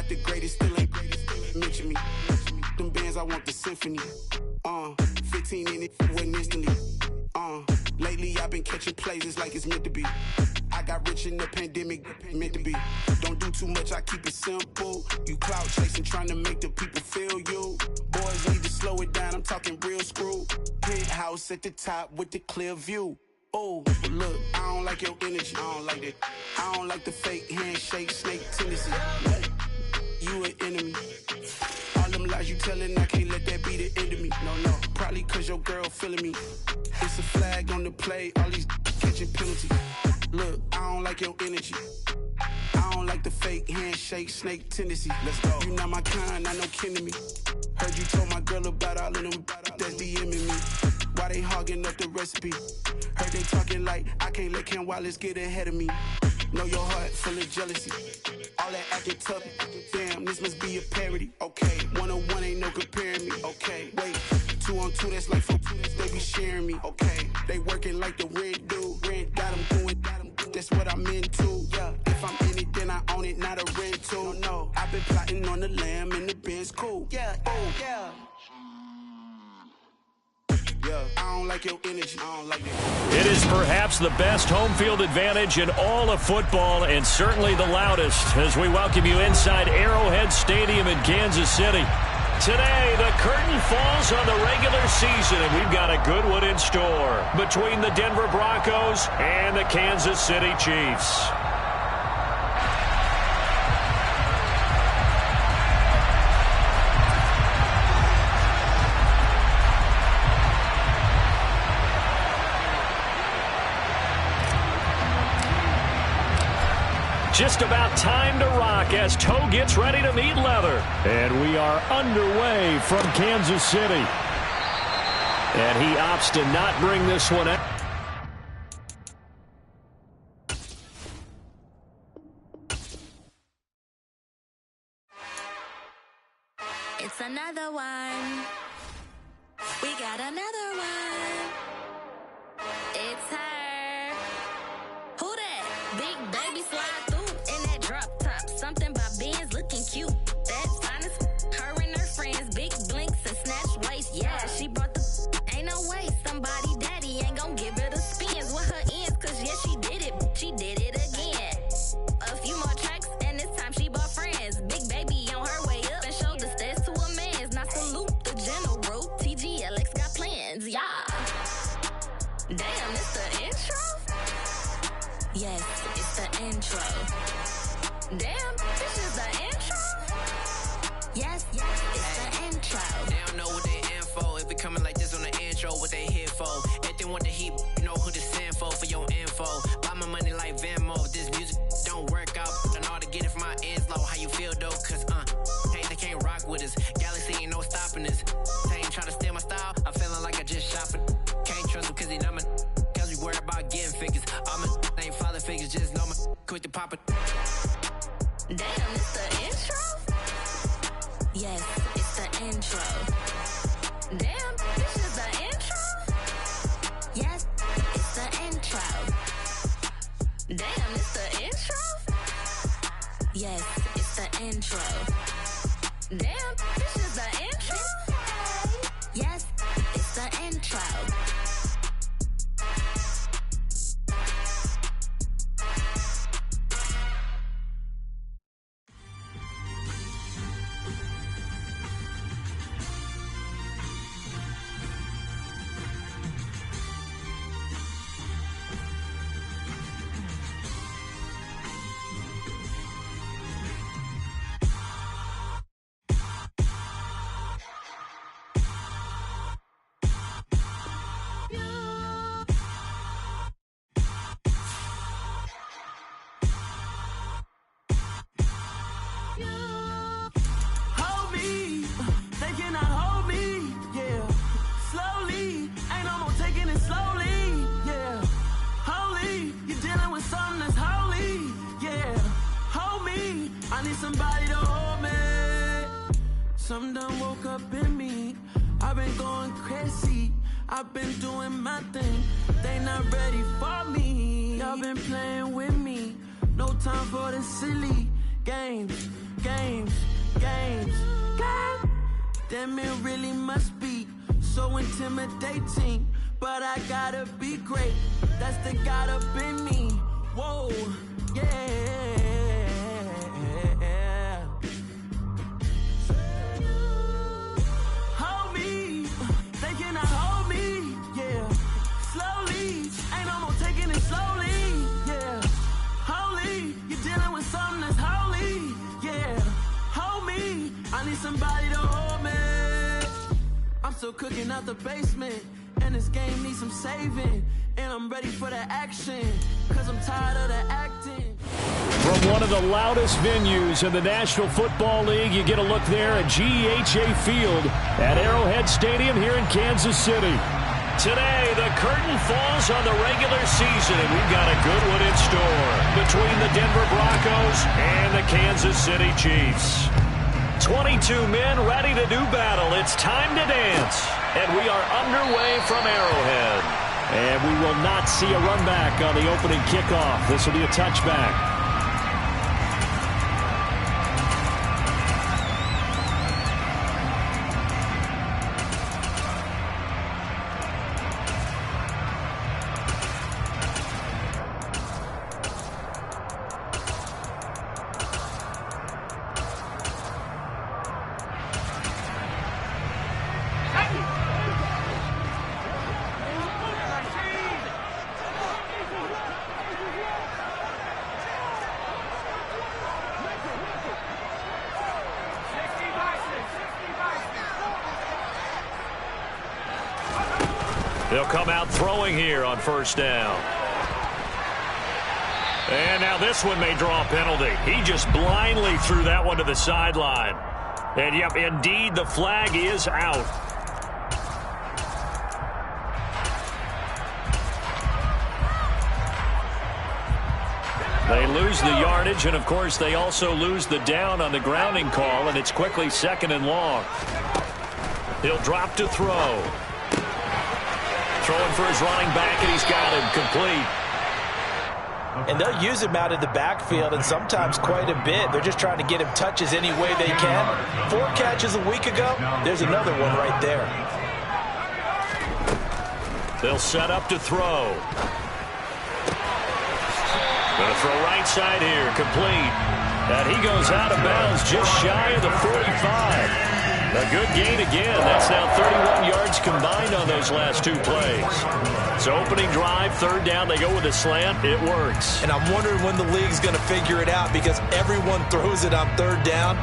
the greatest, still ain't mention me. Them bands, I want the symphony. 15 in it, wasn't instantly. Lately I've been catching plays, it's like it's meant to be. I got rich in the pandemic, meant to be. Don't do too much, I keep it simple. You clout chasing, trying to make the people feel you. Boys need to slow it down, I'm talking real screw. Penthouse at the top with the clear view. Oh, but look, I don't like your energy, I don't like that. I don't like the fake handshake, snake tendency. What? You an enemy. All them lies you telling, I can't let that be the end of me. No, probably cause your girl feeling me. It's a flag on the play, all these catching penalties. Look, I don't like your energy. I don't like the fake handshake, snake tendency. Let's go. You not my kind, not no kin to me. Heard you told my girl about all of them that's DMing me. Why they hogging up the recipe? Heard they talking like I can't let Ken Wallace get ahead of me. Know your heart full of jealousy. All that acting tough, damn, this must be a parody. Okay, 1-on-1 ain't no comparing me. Okay, wait, 2-on-2, that's like 4, they be sharing me. Okay, they working like the red dude. Red got them doing, that's what I'm into. Yeah, if I'm in it, then I own it, not a rental. No, I've been plotting on the lamb and the Benz cool. Yeah, oh, yeah. I don't like your energy. I don't like it. It is perhaps the best home field advantage in all of football, and certainly the loudest, as we welcome you inside Arrowhead Stadium in Kansas City. Today, the curtain falls on the regular season, and we've got a good one in store between the Denver Broncos and the Kansas City Chiefs. Just about time to rock as toe gets ready to meet leather. And we are underway from Kansas City. And he opts to not bring this one out. It's another one. We got another one. It's her. Who that? Big baby slide through in that drop top. Something by Benz looking cute. That's honest. Her and her friends, big blinks and snatch waist. Yeah, she brought the. Ain't no way somebody daddy ain't gon' give her the spins with her ends. Cause yeah, she did it. She did it again. A few more tracks and this time she bought friends. Big baby on her way up and showed the stairs to a man's. Now salute the general. TGLX got plans, yeah. Damn, it's the intro? Yes, it's the intro. Damn, this is the intro? Yes, it's the intro. They don't know what they in for. If it coming like this on the intro, what they here for? If they want the heat, you know who to send for your info. Buy my money like Venmo. If this music don't work out, I know how to get it from my ends low. How you feel though? Cause hey, they can't rock with us. Galaxy ain't no stopping us. They ain't trying to steal my style. I'm feeling like I just shop it. Can't trust them cause they numb it. Cause we worry about getting figures. All my ain't father figures, just know my quick to pop it. Damn, it's the intro? Yes, it's the intro. Damn, this is the intro? Yes, it's the intro. Damn, it's the intro? Yes, it's the intro. Damn, this is the intro? Yes, it's the intro. Something done woke up in me. I've been going crazy. I've been doing my thing. They not ready for me. Y'all been playing with me. No time for the silly. games, games, games, games. Damn, it really must be so intimidating. But I gotta be great, that's the God up in me. Whoa, yeah. Hold me, they cannot hold me, yeah. Slowly, ain't no more taking it slowly, yeah. Holy, you're dealing with something that's holy, yeah. Hold me, I need somebody to hold me. I'm still cooking out the basement, and this game needs some saving. And I'm ready for the action, cause I'm tired of the acting. From one of the loudest venues in the National Football League, you get a look there at GEHA Field at Arrowhead Stadium here in Kansas City. Today, the curtain falls on the regular season, and we've got a good one in store between the Denver Broncos and the Kansas City Chiefs. 22 men ready to do battle. It's time to dance, and we are underway from Arrowhead. And we will not see a run back on the opening kickoff. This will be a touchback. They'll come out throwing here on first down. And now this one may draw a penalty. He just blindly threw that one to the sideline. And, yep, indeed, the flag is out. They lose the yardage, and, of course, they also lose the down on the grounding call, and it's quickly 2nd and long. He'll drop to throw. Throwing for his running back, and he's got him complete. And they'll use him out of the backfield, and sometimes quite a bit. They're just trying to get him touches any way they can. 4 catches a week ago, there's another one right there. They'll set up to throw. Going to throw right side here, complete. And he goes out of bounds just shy of the 45. A good gain again. That's now 31 yards combined on those last 2 plays. So opening drive, 3rd down, they go with a slant. It works. And I'm wondering when the league's going to figure it out, because everyone throws it on 3rd down.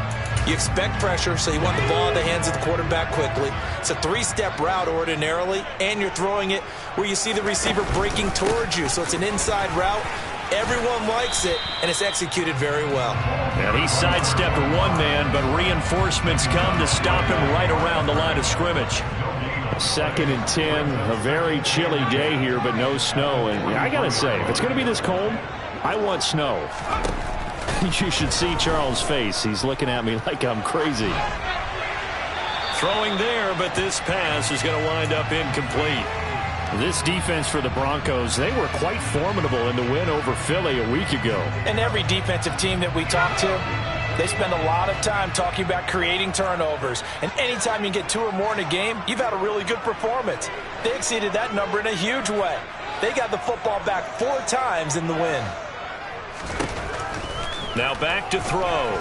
You expect pressure, so you want the ball in the hands of the quarterback quickly. It's a 3-step route ordinarily, and you're throwing it where you see the receiver breaking towards you. So it's an inside route. Everyone likes it, and it's executed very well. And he sidestepped one man, but reinforcements come to stop him right around the line of scrimmage. 2nd and 10, a very chilly day here, but no snow. And I got to say, if it's going to be this cold, I want snow. You should see Charles' face. He's looking at me like I'm crazy. Throwing there, but this pass is going to wind up incomplete. This defense for the Broncos, they were quite formidable in the win over Philly a week ago. And every defensive team that we talk to, they spend a lot of time talking about creating turnovers. And anytime you get 2 or more in a game, you've had a really good performance. They exceeded that number in a huge way. They got the football back 4 times in the win. Now back to throw.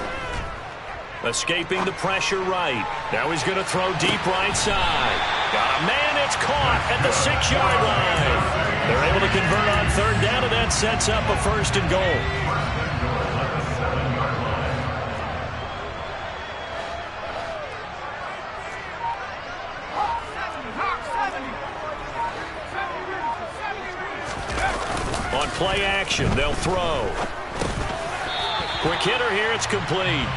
Escaping the pressure right. Now he's going to throw deep right side. Got a man, it's caught at the 6-yard line. They're able to convert on 3rd down, and that sets up a 1st and goal. On play action, they'll throw. Quick hitter here, it's complete.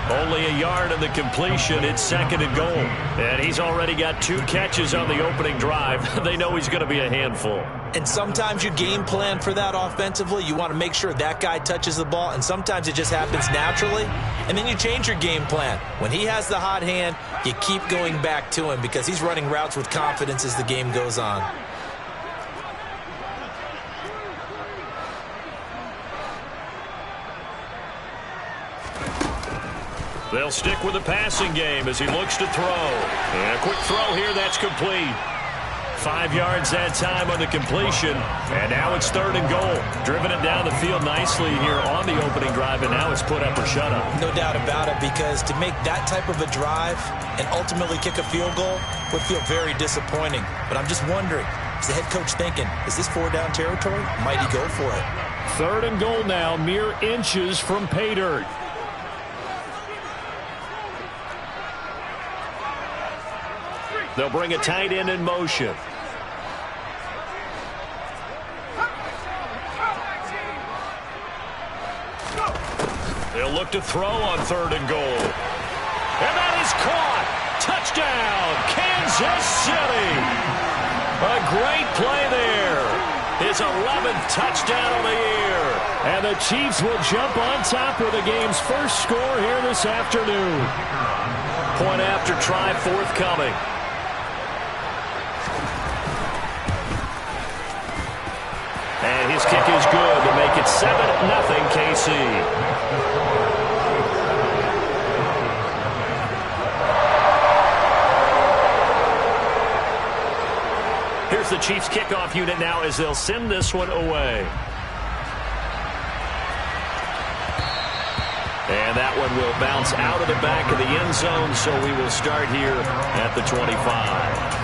Only a yard on the completion. It's 2nd and goal. And he's already got 2 catches on the opening drive. They know he's going to be a handful. And sometimes you game plan for that offensively. You want to make sure that guy touches the ball, and sometimes it just happens naturally. And then you change your game plan. When he has the hot hand, you keep going back to him because he's running routes with confidence as the game goes on. They'll stick with the passing game as he looks to throw. And a quick throw here, that's complete. 5 yards that time on the completion. And now it's 3rd and goal. Driven it down the field nicely here on the opening drive, and now it's put up or shut up. No doubt about it, because to make that type of a drive and ultimately kick a field goal would feel very disappointing. But I'm just wondering, is the head coach thinking, is this 4-down territory? Might he go for it? 3rd and goal now, mere inches from pay dirt. They'll bring a tight end in motion. They'll look to throw on 3rd and goal. And that is caught. Touchdown, Kansas City. A great play there. His 11th touchdown of the year. And the Chiefs will jump on top with the game's first score here this afternoon. Point after try forthcoming. And his kick is good to make it 7-0 KC. Here's the Chiefs kickoff unit now as they'll send this one away. And that one will bounce out of the back of the end zone, so we will start here at the 25.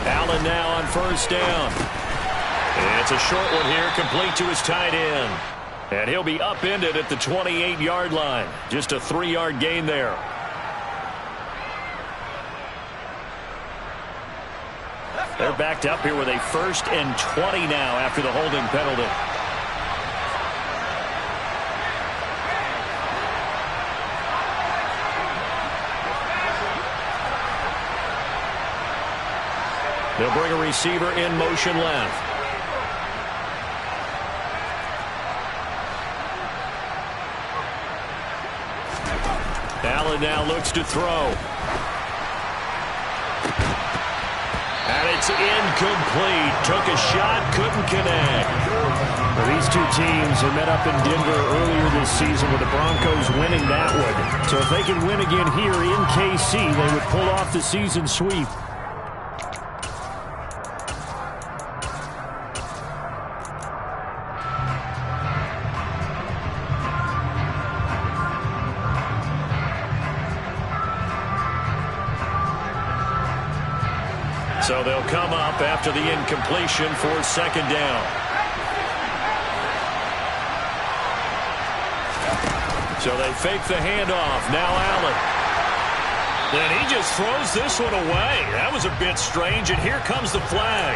Allen now on 1st down. And it's a short one here, complete to his tight end. And he'll be upended at the 28-yard line. Just a 3-yard gain there. They're backed up here with a 1st and 20 now after the holding penalty. They'll bring a receiver in motion left. Allen now looks to throw. And it's incomplete. Took a shot, couldn't connect. Well, these two teams have met up in Denver earlier this season with the Broncos winning that one. So if they can win again here in KC, they would pull off the season sweep. So they'll come up after the incompletion for 2nd down. So they fake the handoff. Now Allen. And he just throws this one away. That was a bit strange, and here comes the flag.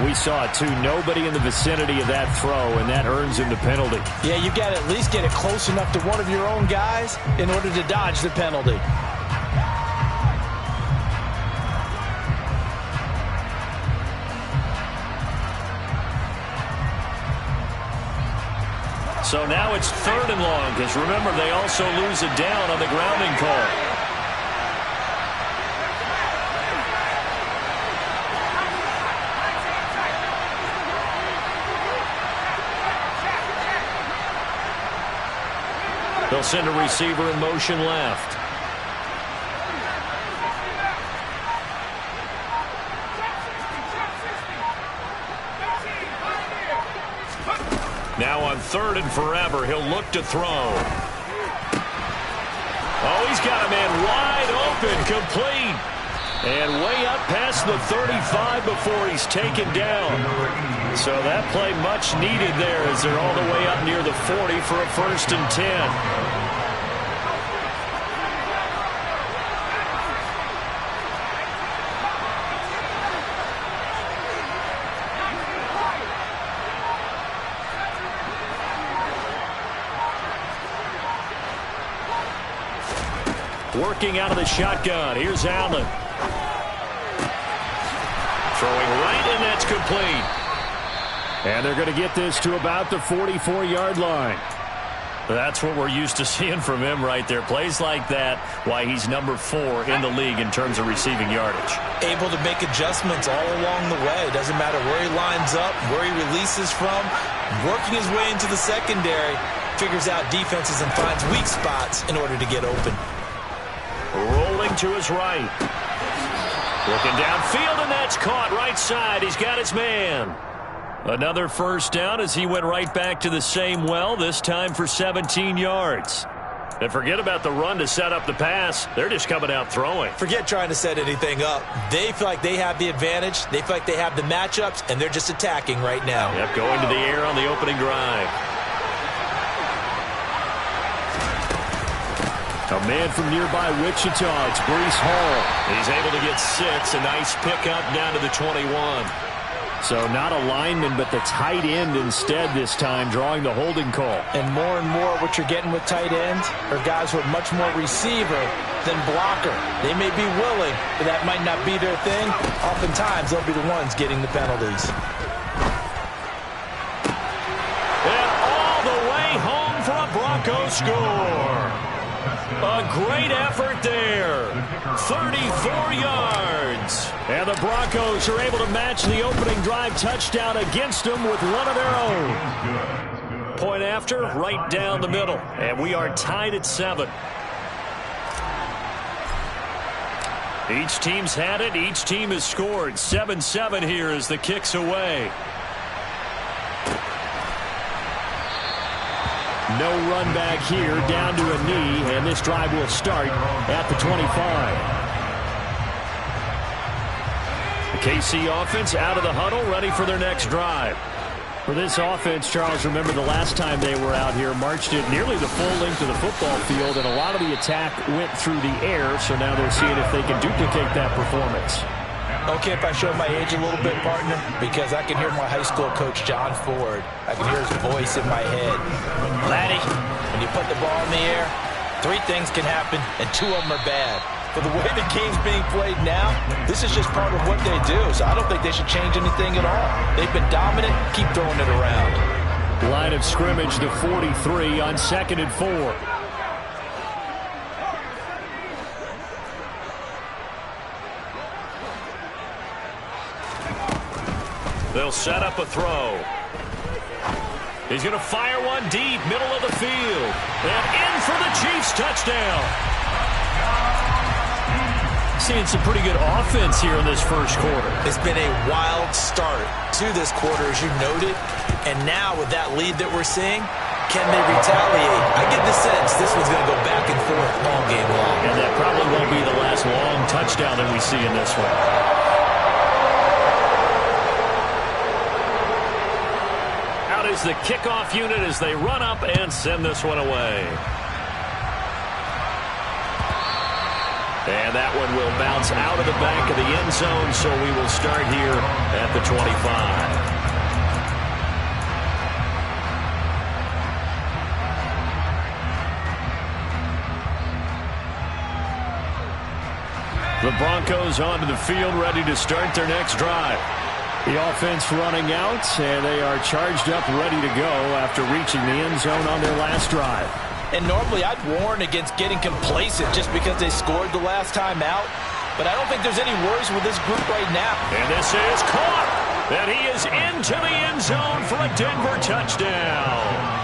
We saw it too. Nobody in the vicinity of that throw, and that earns him the penalty. Yeah, you got to at least get it close enough to one of your own guys in order to dodge the penalty. So now it's 3rd and long, because remember, they also lose it down on the grounding call. They'll send a receiver in motion left. Now on 3rd and forever, he'll look to throw. Oh, he's got a man wide open, complete. And way up past the 35 before he's taken down. So that play much needed there as they're all the way up near the 40 for a 1st and 10. Working out of the shotgun. Here's Allen. Throwing right, and that's complete. And they're going to get this to about the 44-yard line. That's what we're used to seeing from him right there. Plays like that, why he's number 4 in the league in terms of receiving yardage. Able to make adjustments all along the way. Doesn't matter where he lines up, where he releases from. Working his way into the secondary, figures out defenses and finds weak spots in order to get open. Rolling to his right. Looking downfield, and that's caught right side. He's got his man. Another first down as he went right back to the same well, this time for 17 yards. And forget about the run to set up the pass. They're just coming out throwing. Forget trying to set anything up. They feel like they have the advantage. They feel like they have the matchups, and they're just attacking right now. Yep, going to the air on the opening drive. A man from nearby Wichita, it's Breece Hall. He's able to get 6, a nice pickup down to the 21. So not a lineman, but the tight end instead this time, drawing the holding call. And more what you're getting with tight ends are guys who are much more receiver than blocker. They may be willing, but that might not be their thing. Oftentimes, they'll be the ones getting the penalties. And all the way home for a Bronco score. A great effort there. 34 yards. And the Broncos are able to match the opening drive touchdown against them with one of their own. Point after, right down the middle. And we are tied at 7. Each team's had it. Each team has scored. 7-7 here as the kick's away. No run back here, down to a knee, and this drive will start at the 25. The KC offense out of the huddle, ready for their next drive. For this offense, Charles, remember the last time they were out here, marched it nearly the full length of the football field, and a lot of the attack went through the air, so now they're seeing if they can duplicate that performance. Okay, if I show my age a little bit, partner, because I can hear my high school coach, John Ford. I can hear his voice in my head. Laddie, when you put the ball in the air, 3 things can happen, and 2 of them are bad. But the way the game's being played now, this is just part of what they do, so I don't think they should change anything at all. They've been dominant. Keep throwing it around. Line of scrimmage, the 43 on 2nd and 4. They'll set up a throw. He's going to fire one deep, middle of the field. And in for the Chiefs touchdown. Seeing some pretty good offense here in this first quarter. It's been a wild start to this quarter, as you noted. And now with that lead that we're seeing, can they retaliate? I get the sense this one's going to go back and forth all game long. And that probably won't be the last long touchdown that we see in this one. Is the kickoff unit as they run up and send this one away. And that one will bounce out of the back of the end zone, so we will start here at the 25. The Broncos onto the field, ready to start their next drive. The offense running out, and they are charged up, ready to go after reaching the end zone on their last drive. And normally I'd warn against getting complacent just because they scored the last time out. But I don't think there's any worries with this group right now. And this is caught. And he is into the end zone for a Denver touchdown.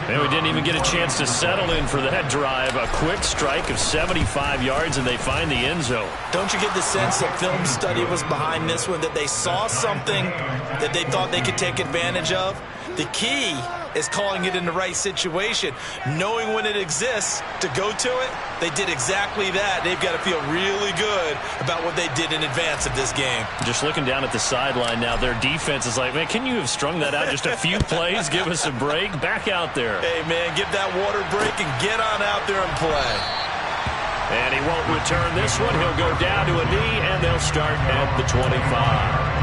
And we didn't even get a chance to settle in for that drive. A quick strike of 75 yards, and they find the end zone. Don't you get the sense that film study was behind this one, that they saw something that they thought they could take advantage of? The key is calling it in the right situation, knowing when it exists to go to it. They did exactly that. They've got to feel really good about what they did in advance of this game. Just looking down at the sideline now, their defense is like, man, can you have strung that out just a few plays? Give us a break. Back out there. Hey, man, give that water break and get on out there and play. And he won't return this one. He'll go down to a knee, and they'll start at the 25.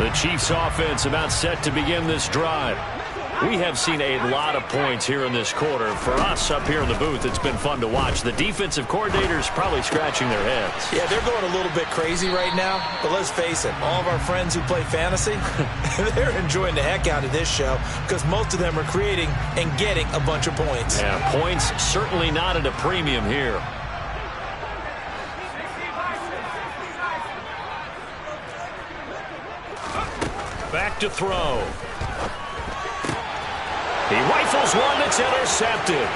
The Chiefs offense about set to begin this drive. We have seen a lot of points here in this quarter. For us up here in the booth, it's been fun to watch. The defensive coordinators probably scratching their heads. Yeah, they're going a little bit crazy right now. But let's face it, all of our friends who play fantasy, they're enjoying the heck out of this show because most of them are creating and getting a bunch of points. Yeah, points certainly not at a premium here. Back to throw. He rifles one that's intercepted.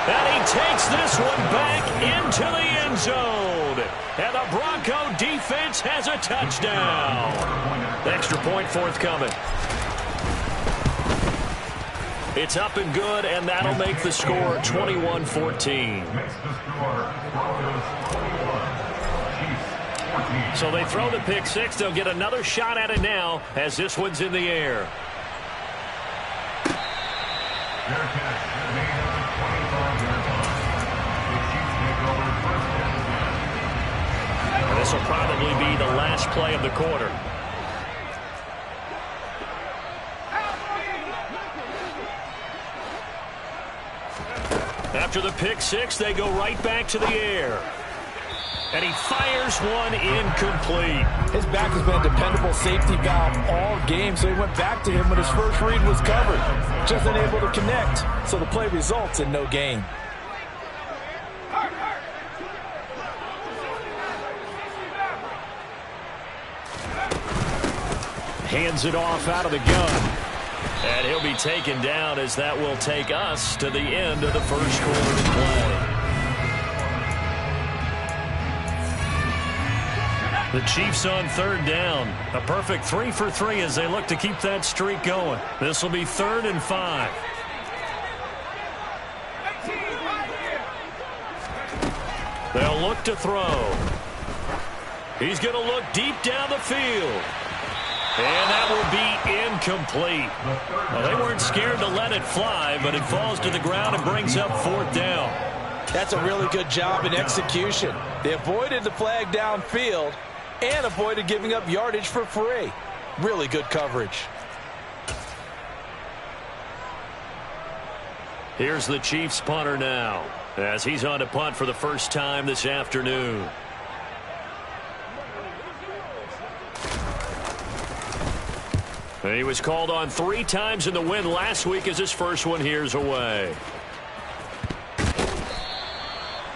And he takes this one back into the end zone. And the Bronco defense has a touchdown. Extra point forthcoming. It's up and good, and that'll make the score 21-14. So they throw the pick six. They'll get another shot at it now as this one's in the air. This will probably be the last play of the quarter. After the pick six, they go right back to the air. And he fires one incomplete. His back has been a dependable safety valve all game, so he went back to him when his first read was covered. Just unable to connect, so the play results in no gain. Hands it off out of the gun. And he'll be taken down as that will take us to the end of the first quarter of play. The Chiefs on third down. A perfect 3 for 3 as they look to keep that streak going. This will be 3rd and 5. They'll look to throw. He's going to look deep down the field. And that will be incomplete. Well, they weren't scared to let it fly, but it falls to the ground and brings up 4th down. That's a really good job in execution. They avoided the flag downfield and avoided giving up yardage for free. Really good coverage. Here's the Chiefs punter now as he's on to punt for the first time this afternoon. He was called on 3 times in the win last week as his first one here's away.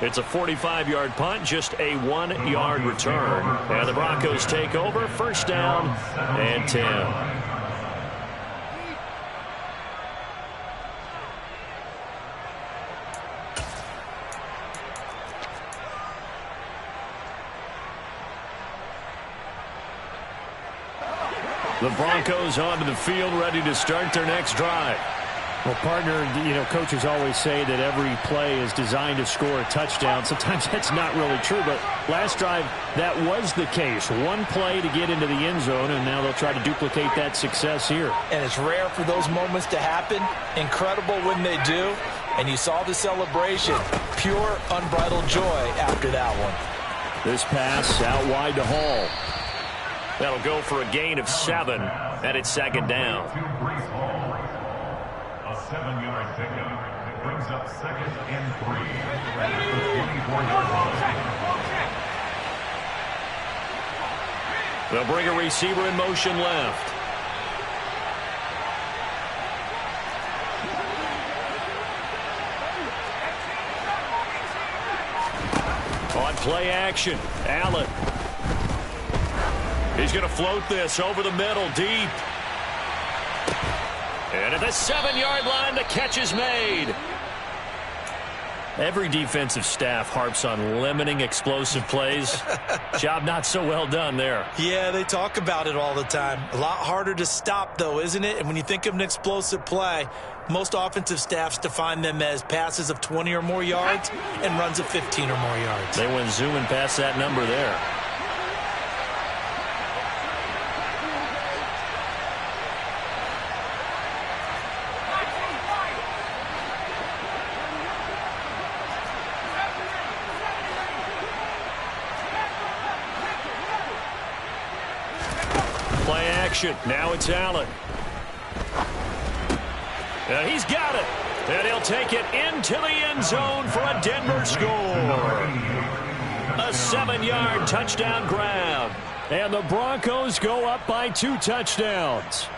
It's a 45-yard punt, just a 1-yard return. And the Broncos take over, 1st down and 10. The Broncos onto the field, ready to start their next drive. Well, partner, coaches always say that every play is designed to score a touchdown. Sometimes that's not really true, but last drive, that was the case. One play to get into the end zone, and now they'll try to duplicate that success here. And it's rare for those moments to happen. Incredible when they do. And you saw the celebration. Pure, unbridled joy after that one. This pass out wide to Hall. That'll go for a gain of 7, and it's 2nd down. A 7-yard pickup brings up 2nd and 3. They'll bring a receiver in motion left. On play action, Allen. He's going to float this over the middle, deep. And at the 7-yard line, the catch is made. Every defensive staff harps on limiting explosive plays. Job not so well done there. Yeah, they talk about it all the time. A lot harder to stop, though, isn't it? And when you think of an explosive play, most offensive staffs define them as passes of 20 or more yards and runs of 15 or more yards. They went zooming past that number there. Play action. Now it's Allen. And he's got it. And he'll take it into the end zone for a Denver score. A 7-yard touchdown grab. And the Broncos go up by 2 touchdowns.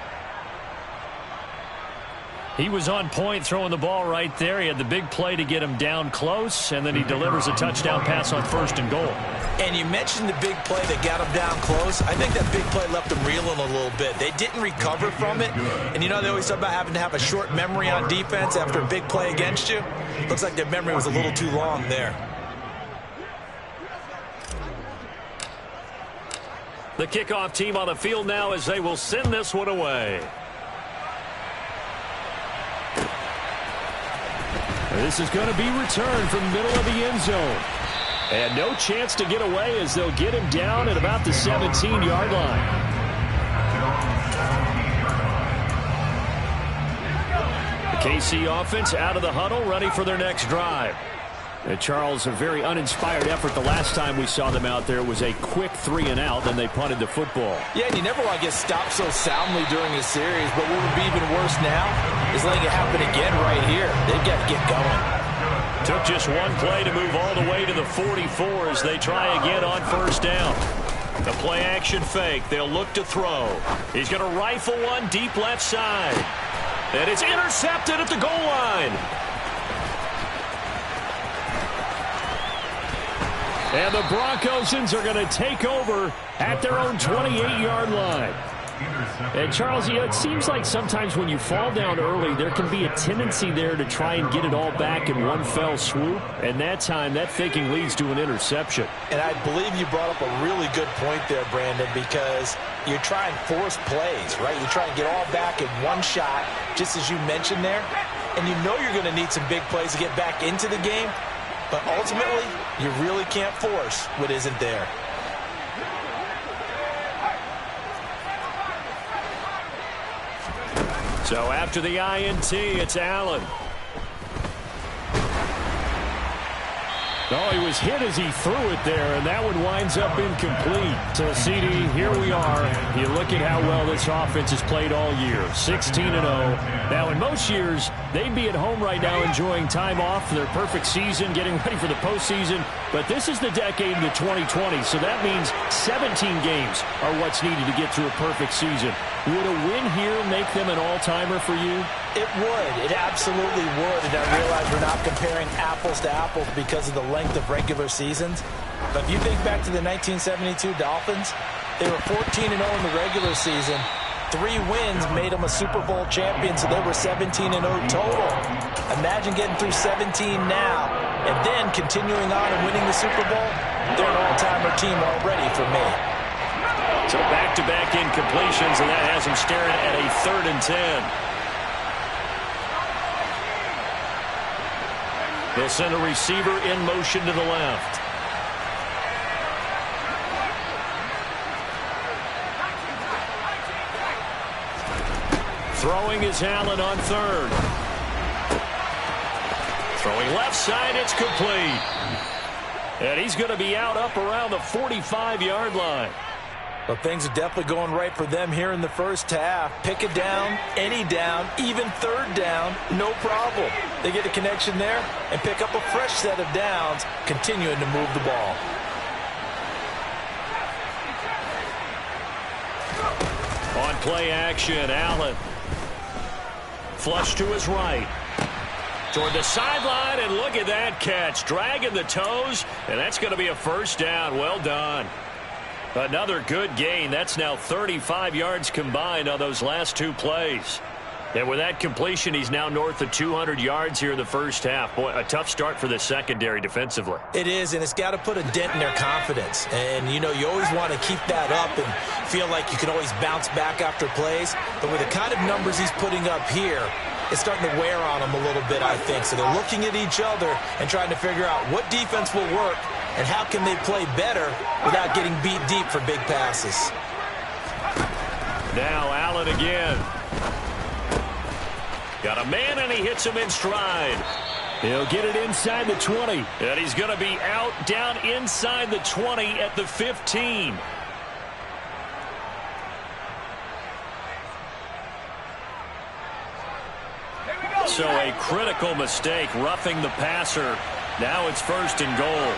He was on point throwing the ball right there. He had the big play to get him down close, and then he delivers a touchdown pass on 1st and goal. And you mentioned the big play that got him down close. I think that big play left him reeling a little bit. They didn't recover from it. And you know they always talk about having to have a short memory on defense after a big play against you. Looks like their memory was a little too long there. The kickoff team on the field now as they will send this one away. This is going to be returned from the middle of the end zone. And no chance to get away as they'll get him down at about the 17-yard line. The KC offense out of the huddle, ready for their next drive. And Charles, a very uninspired effort the last time we saw them out there. It was a quick 3-and-out, then they punted the football. Yeah, and you never want to get stopped so soundly during a series, but what would be even worse now is letting it happen again right here. They've got to get going. Took just one play to move all the way to the 44 as they try again on 1st down. The play-action fake. They'll look to throw. He's going to rifle one deep left side. And it's intercepted at the goal line. And the Broncosians are going to take over at their own 28-yard line. And, Charles, you know, it seems like sometimes when you fall down early, there can be a tendency there to try and get it all back in one fell swoop. And that time, that thinking leads to an interception. And I believe you brought up a really good point there, Brandon, because you're trying force plays, right? You try and get all back in one shot, just as you mentioned there. And you know you're going to need some big plays to get back into the game. But ultimately, you really can't force what isn't there. So after the INT, it's Allen. Oh, he was hit as he threw it there, and that one winds up incomplete. So, CD, here we are. You look at how well this offense has played all year, 16-0. Now, in most years, they'd be at home right now enjoying time off for their perfect season, getting ready for the postseason. But this is the decade of the 2020, so that means 17 games are what's needed to get through a perfect season. Would a win here make them an all-timer for you? It would. It absolutely would. And I realize we're not comparing apples to apples because of the length of regular seasons. But if you think back to the 1972 Dolphins, they were 14-0 in the regular season. 3 wins made them a Super Bowl champion, so they were 17-0 total. Imagine getting through 17 now and then continuing on and winning the Super Bowl. They're an all-timer team already for me. So back-to-back incompletions, and that has him staring at a 3rd and 10. They'll send a receiver in motion to the left. Throwing is Allen on 3rd. Throwing left side, it's complete. And he's going to be out up around the 45-yard line. Well, things are definitely going right for them here in the first half. Pick it down, any down, even 3rd down, no problem. They get a connection there and pick up a fresh set of downs, continuing to move the ball. On play action, Allen. Flush to his right. Toward the sideline, and look at that catch. Dragging the toes, and that's going to be a 1st down. Well done. Another good gain. That's now 35 yards combined on those last 2 plays. And with that completion, he's now north of 200 yards here in the first half. Boy, a tough start for the secondary defensively. It is, and it's got to put a dent in their confidence. And, you know, you always want to keep that up and feel like you can always bounce back after plays. But with the kind of numbers he's putting up here, it's starting to wear on them a little bit, I think. So they're looking at each other and trying to figure out what defense will work and how can they play better without getting beat deep for big passes. Now Allen again. Got a man, and he hits him in stride. He'll get it inside the 20. And he's going to be out down inside the 20 at the 15. So a critical mistake, roughing the passer. Now it's 1st and goal.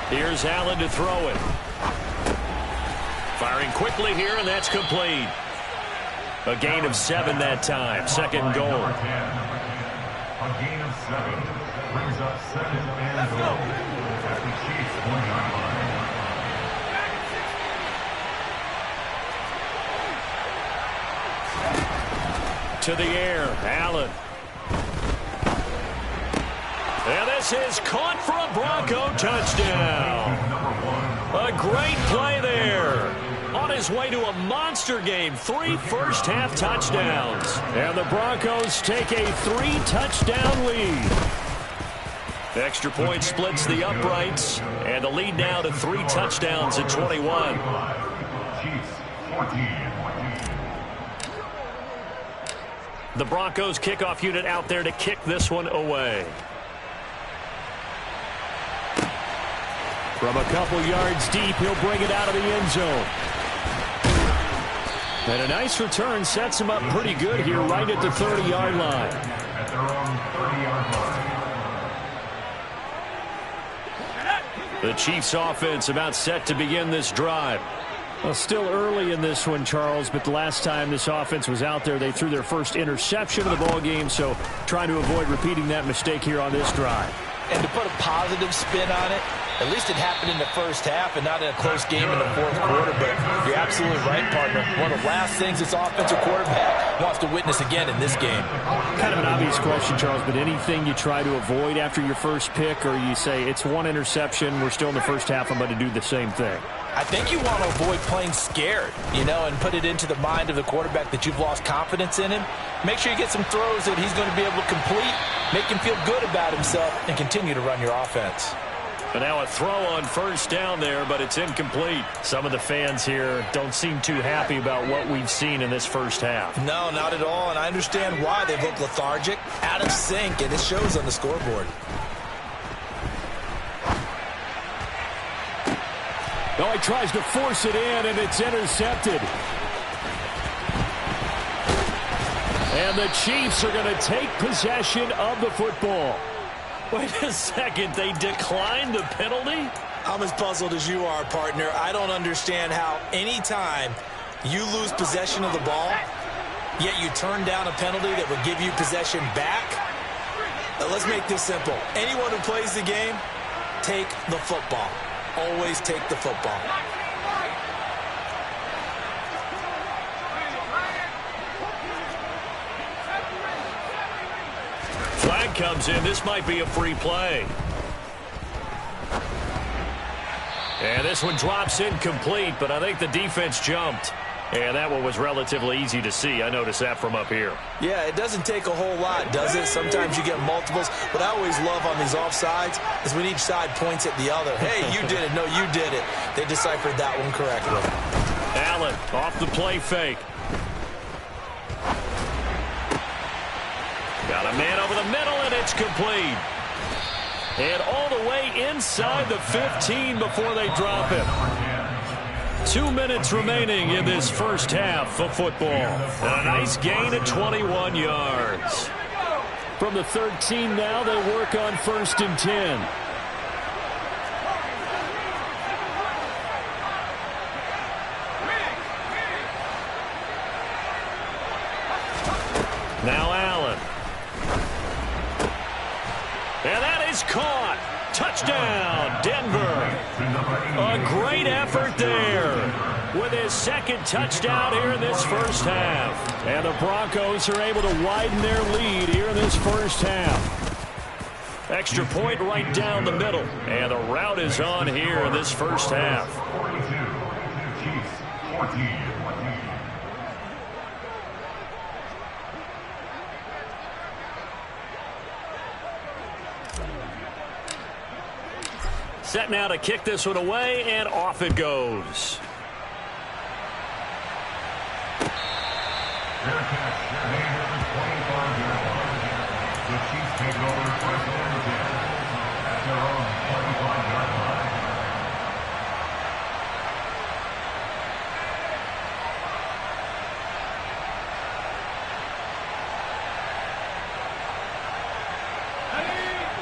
Here's Allen to throw it. Firing quickly here, and that's complete. A gain of 7 that time. 2nd and goal. A gain of 7 brings up 2nd and goal at the Chiefs 1-yard line. To the air, Allen. And this is caught for a Bronco touchdown. A great play there. On his way to a monster game, 3 first-half touchdowns. And the Broncos take a 3-touchdown lead. The extra point splits the uprights, and the lead now to 3 touchdowns at 21. Chiefs 14. The Broncos kickoff unit out there to kick this one away. From a couple yards deep, he'll bring it out of the end zone. And a nice return sets him up pretty good here right at the 30-yard line. At their own 30-yard line. The Chiefs offense about set to begin this drive. Well, still early in this one, Charles, but the last time this offense was out there, they threw their first interception of the ball game, so trying to avoid repeating that mistake here on this drive. And to put a positive spin on it, at least it happened in the first half and not in a close game in the 4th quarter. But you're absolutely right, partner. One of the last things this offensive quarterback wants to witness again in this game. Kind of an obvious question, Charles, but anything you try to avoid after your first pick, or you say it's 1 interception, we're still in the first half, I'm going to do the same thing? I think you want to avoid playing scared, and put it into the mind of the quarterback that you've lost confidence in him. Make sure you get some throws that he's going to be able to complete, make him feel good about himself, and continue to run your offense. But now a throw on 1st down there, but it's incomplete. Some of the fans here don't seem too happy about what we've seen in this first half. No, not at all, and I understand why. They look lethargic, out of sync, and it shows on the scoreboard. Oh, he tries to force it in, and it's intercepted. And the Chiefs are going to take possession of the football. Wait a second, they declined the penalty? I'm as puzzled as you are, partner. I don't understand how any time you lose possession of the ball, yet you turn down a penalty that would give you possession back. Let's make this simple. Anyone who plays the game, take the football. Always take the football. Flag comes in. This might be a free play. And this one drops incomplete, but I think the defense jumped. And that one was relatively easy to see. I noticed that from up here. Yeah, it doesn't take a whole lot, does it? Sometimes you get multiples. What I always love on these offsides is when each side points at the other. Hey, you did it. No, you did it. They deciphered that one correctly. Allen off the play fake. Got a man over the middle, and it's complete. And all the way inside the 15 before they drop him. 2 minutes remaining in this first half of football. And a nice gain of 21 yards. From the 13 now, they work on 1st and 10. Now Allen. And that is caught. Touchdown, Denver. A great effort there with his 2nd touchdown here in this first half. And the Broncos are able to widen their lead here in this first half. Extra point right down the middle. And the route is on here in this first half. 42, Chiefs 14. Set now to kick this one away, and off it goes. Fair catch, made at the 25-yard line. The Chiefs take over 1st and 10 at their own 25-yard line.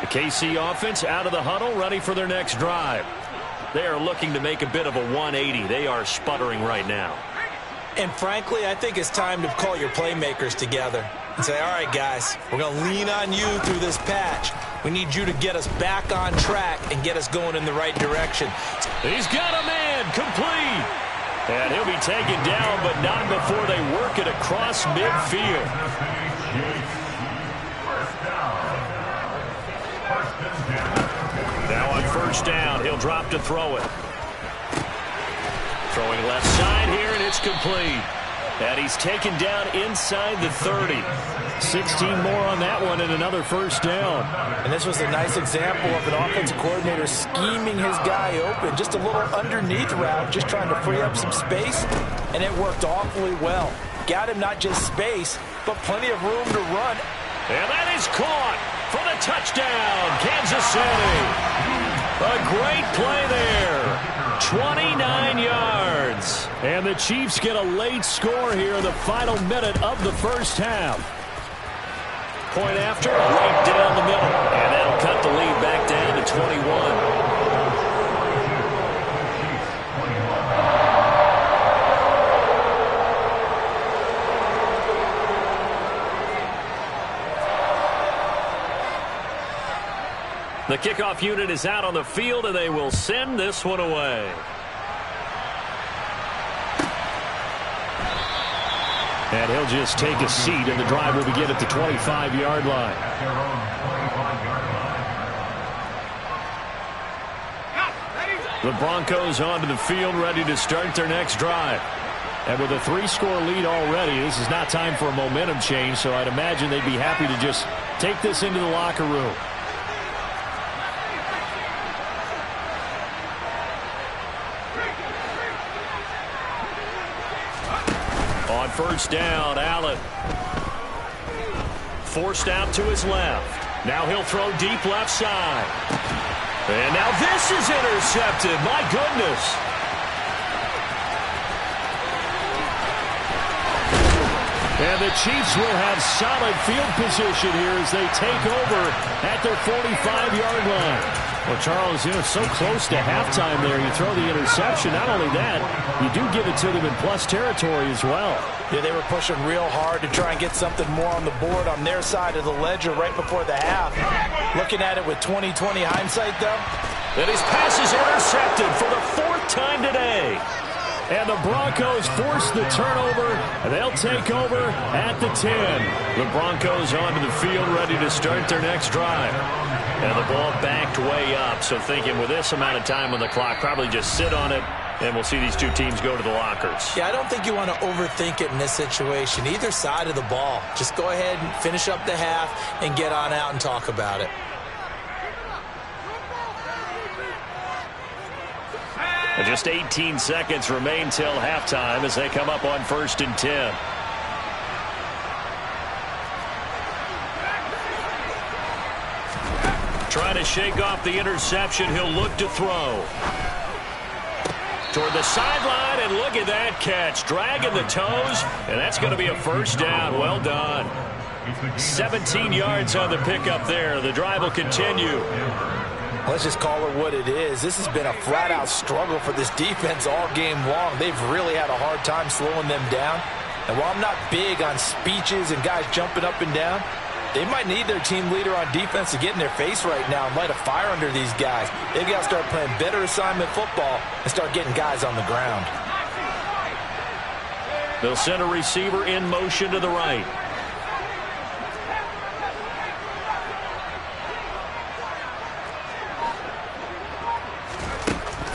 KC offense out of the huddle, ready for their next drive. They are looking to make a bit of a 180. They are sputtering right now. And frankly, I think it's time to call your playmakers together and say, all right, guys, we're going to lean on you through this patch. We need you to get us back on track and get us going in the right direction. He's got a man, complete. And he'll be taken down, but not before they work it across midfield. Now on first down, he'll drop to throw it. Throwing left side here, and it's complete. And he's taken down inside the 30. 16 more on that one and another first down. And this was a nice example of an offensive coordinator scheming his guy open. Just a little underneath route, just trying to free up some space, and it worked awfully well. Got him not just space, but plenty of room to run. And that is caught for the touchdown, Kansas City. A great play there. 29 yards. And the Chiefs get a late score here in the final minute of the first half. Point after, right down the middle. And that'll cut the lead back down to 21. The kickoff unit is out on the field, and they will send this one away. And he'll just take a seat, and the drive will begin at the 25-yard line. The Broncos onto the field, ready to start their next drive. And with a 3-score lead already, this is not time for a momentum change, so I'd imagine they'd be happy to just take this into the locker room. On first down, Allen. Forced out to his left. Now he'll throw deep left side. And now this is intercepted. My goodness. And the Chiefs will have solid field position here as they take over at their 45-yard line. Well, Charles, so close to halftime there. You throw the interception. Not only that, you do give it to them in plus territory as well. Yeah, they were pushing real hard to try and get something more on the board on their side of the ledger right before the half. Looking at it with 20/20 hindsight, though. And his pass is intercepted for the 4th time today. And the Broncos force the turnover, and they'll take over at the 10. The Broncos onto the field, ready to start their next drive. And the ball backed way up, so thinking with this amount of time on the clock, probably just sit on it, and we'll see these two teams go to the lockers. Yeah, I don't think you want to overthink it in this situation. Either side of the ball. Just go ahead and finish up the half and get on out and talk about it. And just 18 seconds remain till halftime as they come up on 1st and 10. Trying to shake off the interception. He'll look to throw. Toward the sideline, and look at that catch. Dragging the toes, and that's going to be a first down. Well done. 17 yards on the pickup there. The drive will continue. Let's just call it what it is. This has been a flat-out struggle for this defense all game long. They've really had a hard time slowing them down. And while I'm not big on speeches and guys jumping up and down, they might need their team leader on defense to get in their face right now and light a fire under these guys. They've got to start playing better assignment football and start getting guys on the ground. They'll send a receiver in motion to the right.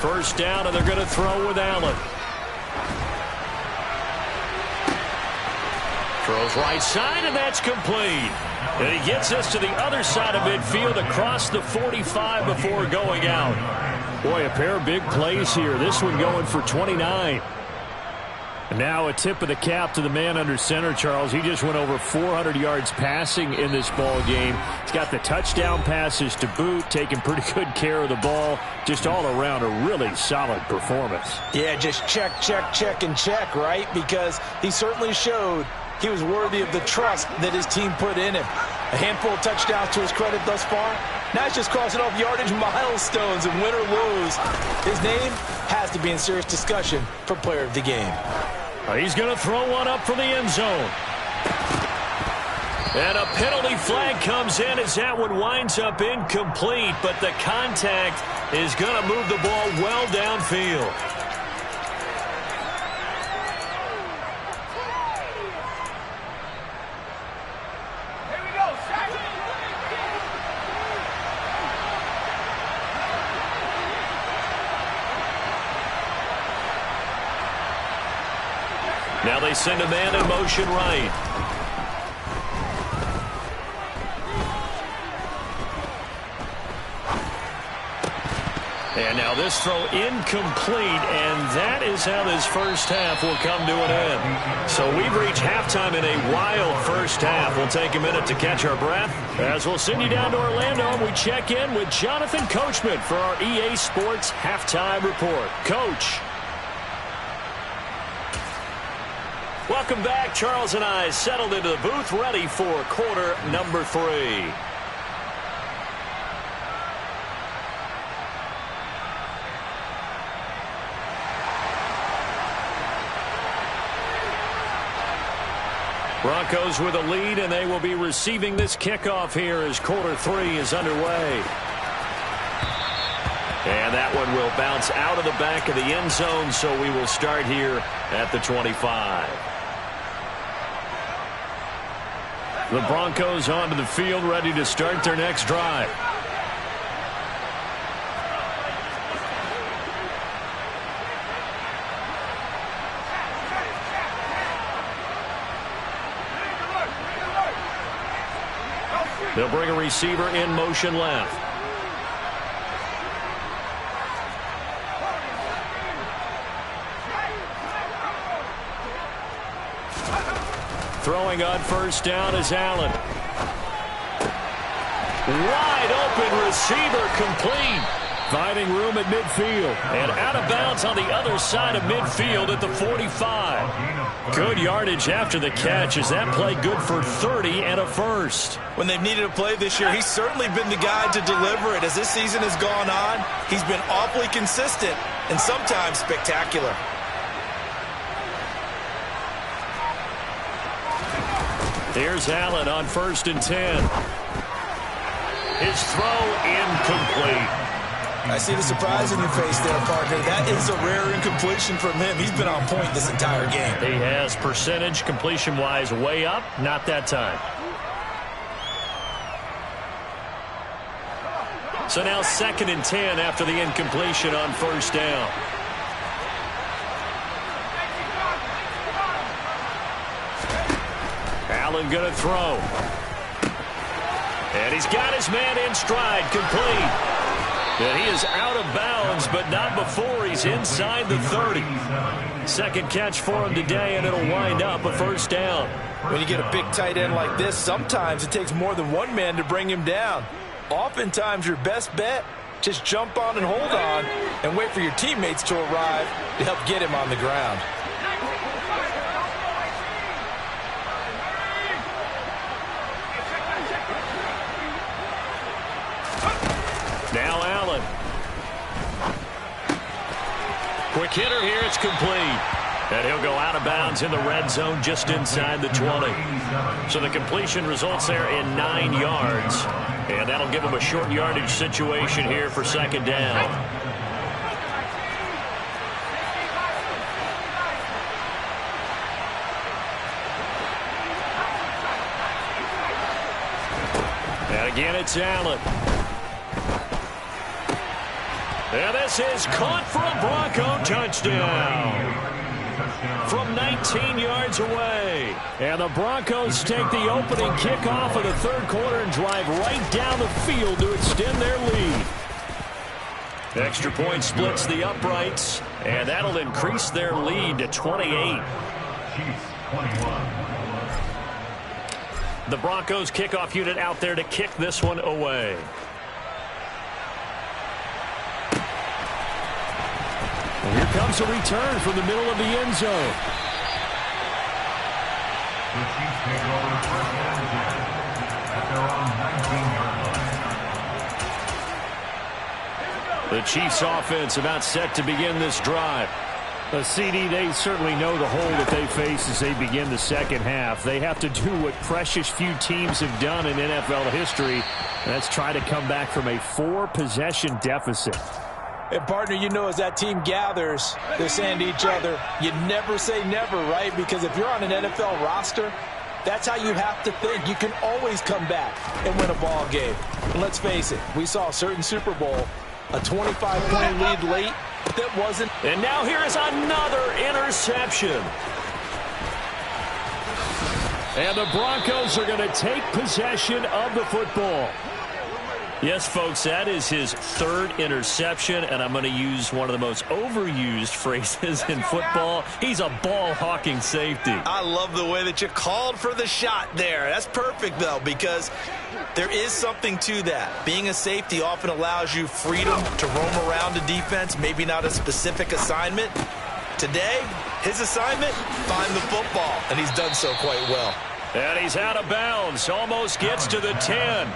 First down, and they're going to throw with Allen. Throws right side, and that's complete. And he gets us to the other side of midfield across the 45 before going out. Boy, a pair of big plays here. This one going for 29. And now a tip of the cap to the man under center, Charles. He just went over 400 yards passing in this ball game. He's got the touchdown passes to boot, taking pretty good care of the ball. Just all around a really solid performance. Yeah, just check, check, check, and check, right? Because he certainly showed he was worthy of the trust that his team put in him. A handful of touchdowns to his credit thus far, Now he's just crossing off yardage milestones, and win or lose, his name has to be in serious discussion for player of the game. He's going to throw one up from the end zone. And a penalty flag comes in as that one winds up incomplete, but the contact is going to move the ball well downfield. Now they send a man in motion right. And now this throw incomplete, and that is how this first half will come to an end. So we've reached halftime in a wild first half. We'll take a minute to catch our breath as we'll send you down to Orlando and we check in with Jonathan Coachman for our EA Sports Halftime Report. Coach. Welcome back. Charles and I settled into the booth, ready for quarter number 3. Broncos with a lead, and they will be receiving this kickoff here as quarter 3 is underway. And that one will bounce out of the back of the end zone, so we will start here at the 25. The Broncos onto the field, ready to start their next drive. They'll bring a receiver in motion left. Throwing on first down is Allen. Wide open receiver, complete. Finding room at midfield. And out of bounds on the other side of midfield at the 45. Good yardage after the catch as that play good for 30 and a first. When they've needed a play this year, he's certainly been the guy to deliver it. As this season has gone on, he's been awfully consistent and sometimes spectacular. Here's Allen on 1st and 10. His throw incomplete. I see the surprise in your face there, partner. That is a rare incompletion from him. He's been on point this entire game. He has percentage completion-wise way up. Not that time. So now 2nd and 10 after the incompletion on first down. Allen going to throw. And he's got his man in stride, complete. And he is out of bounds, but not before he's inside the 30. Second catch for him today, and it'll wind up a first down. When you get a big tight end like this, sometimes it takes more than one man to bring him down. Oftentimes, your best bet, just jump on and hold on and wait for your teammates to arrive to help get him on the ground. Now Allen. Quick hitter here, it's complete. And he'll go out of bounds in the red zone just inside the 20. So the completion results there in 9 yards. And that'll give him a short yardage situation here for 2nd down. And again, it's Allen. And this is caught for a Bronco touchdown from 19 yards away. And the Broncos take the opening kickoff of the 3rd quarter and drive right down the field to extend their lead. Extra point splits the uprights, and that'll increase their lead to 28. The Broncos kickoff unit out there to kick this one away. And here comes a return from the middle of the end zone. The Chiefs take over 1st and 10 at their own 19-yard line. The Chiefs offense about set to begin this drive. CD, they certainly know the hole that they face as they begin the second half. They have to do what precious few teams have done in NFL history. That's try to come back from a 4-possession deficit. And, partner, you know, as that team gathers, they're saying to each other, you never say never, right? Because if you're on an NFL roster, that's how you have to think. You can always come back and win a ball game. And let's face it, we saw a certain Super Bowl, a 25-point lead late. That wasn't. And now here is another interception. And the Broncos are going to take possession of the football. Yes, folks, that is his 3rd interception, and I'm going to use one of the most overused phrases in football. He's a ball-hawking safety. I love the way that you called for the shot there. That's perfect, though, because there is something to that. Being a safety often allows you freedom to roam around a defense, maybe not a specific assignment. Today, his assignment, find the football, and he's done so quite well. And he's out of bounds, almost gets to the 10.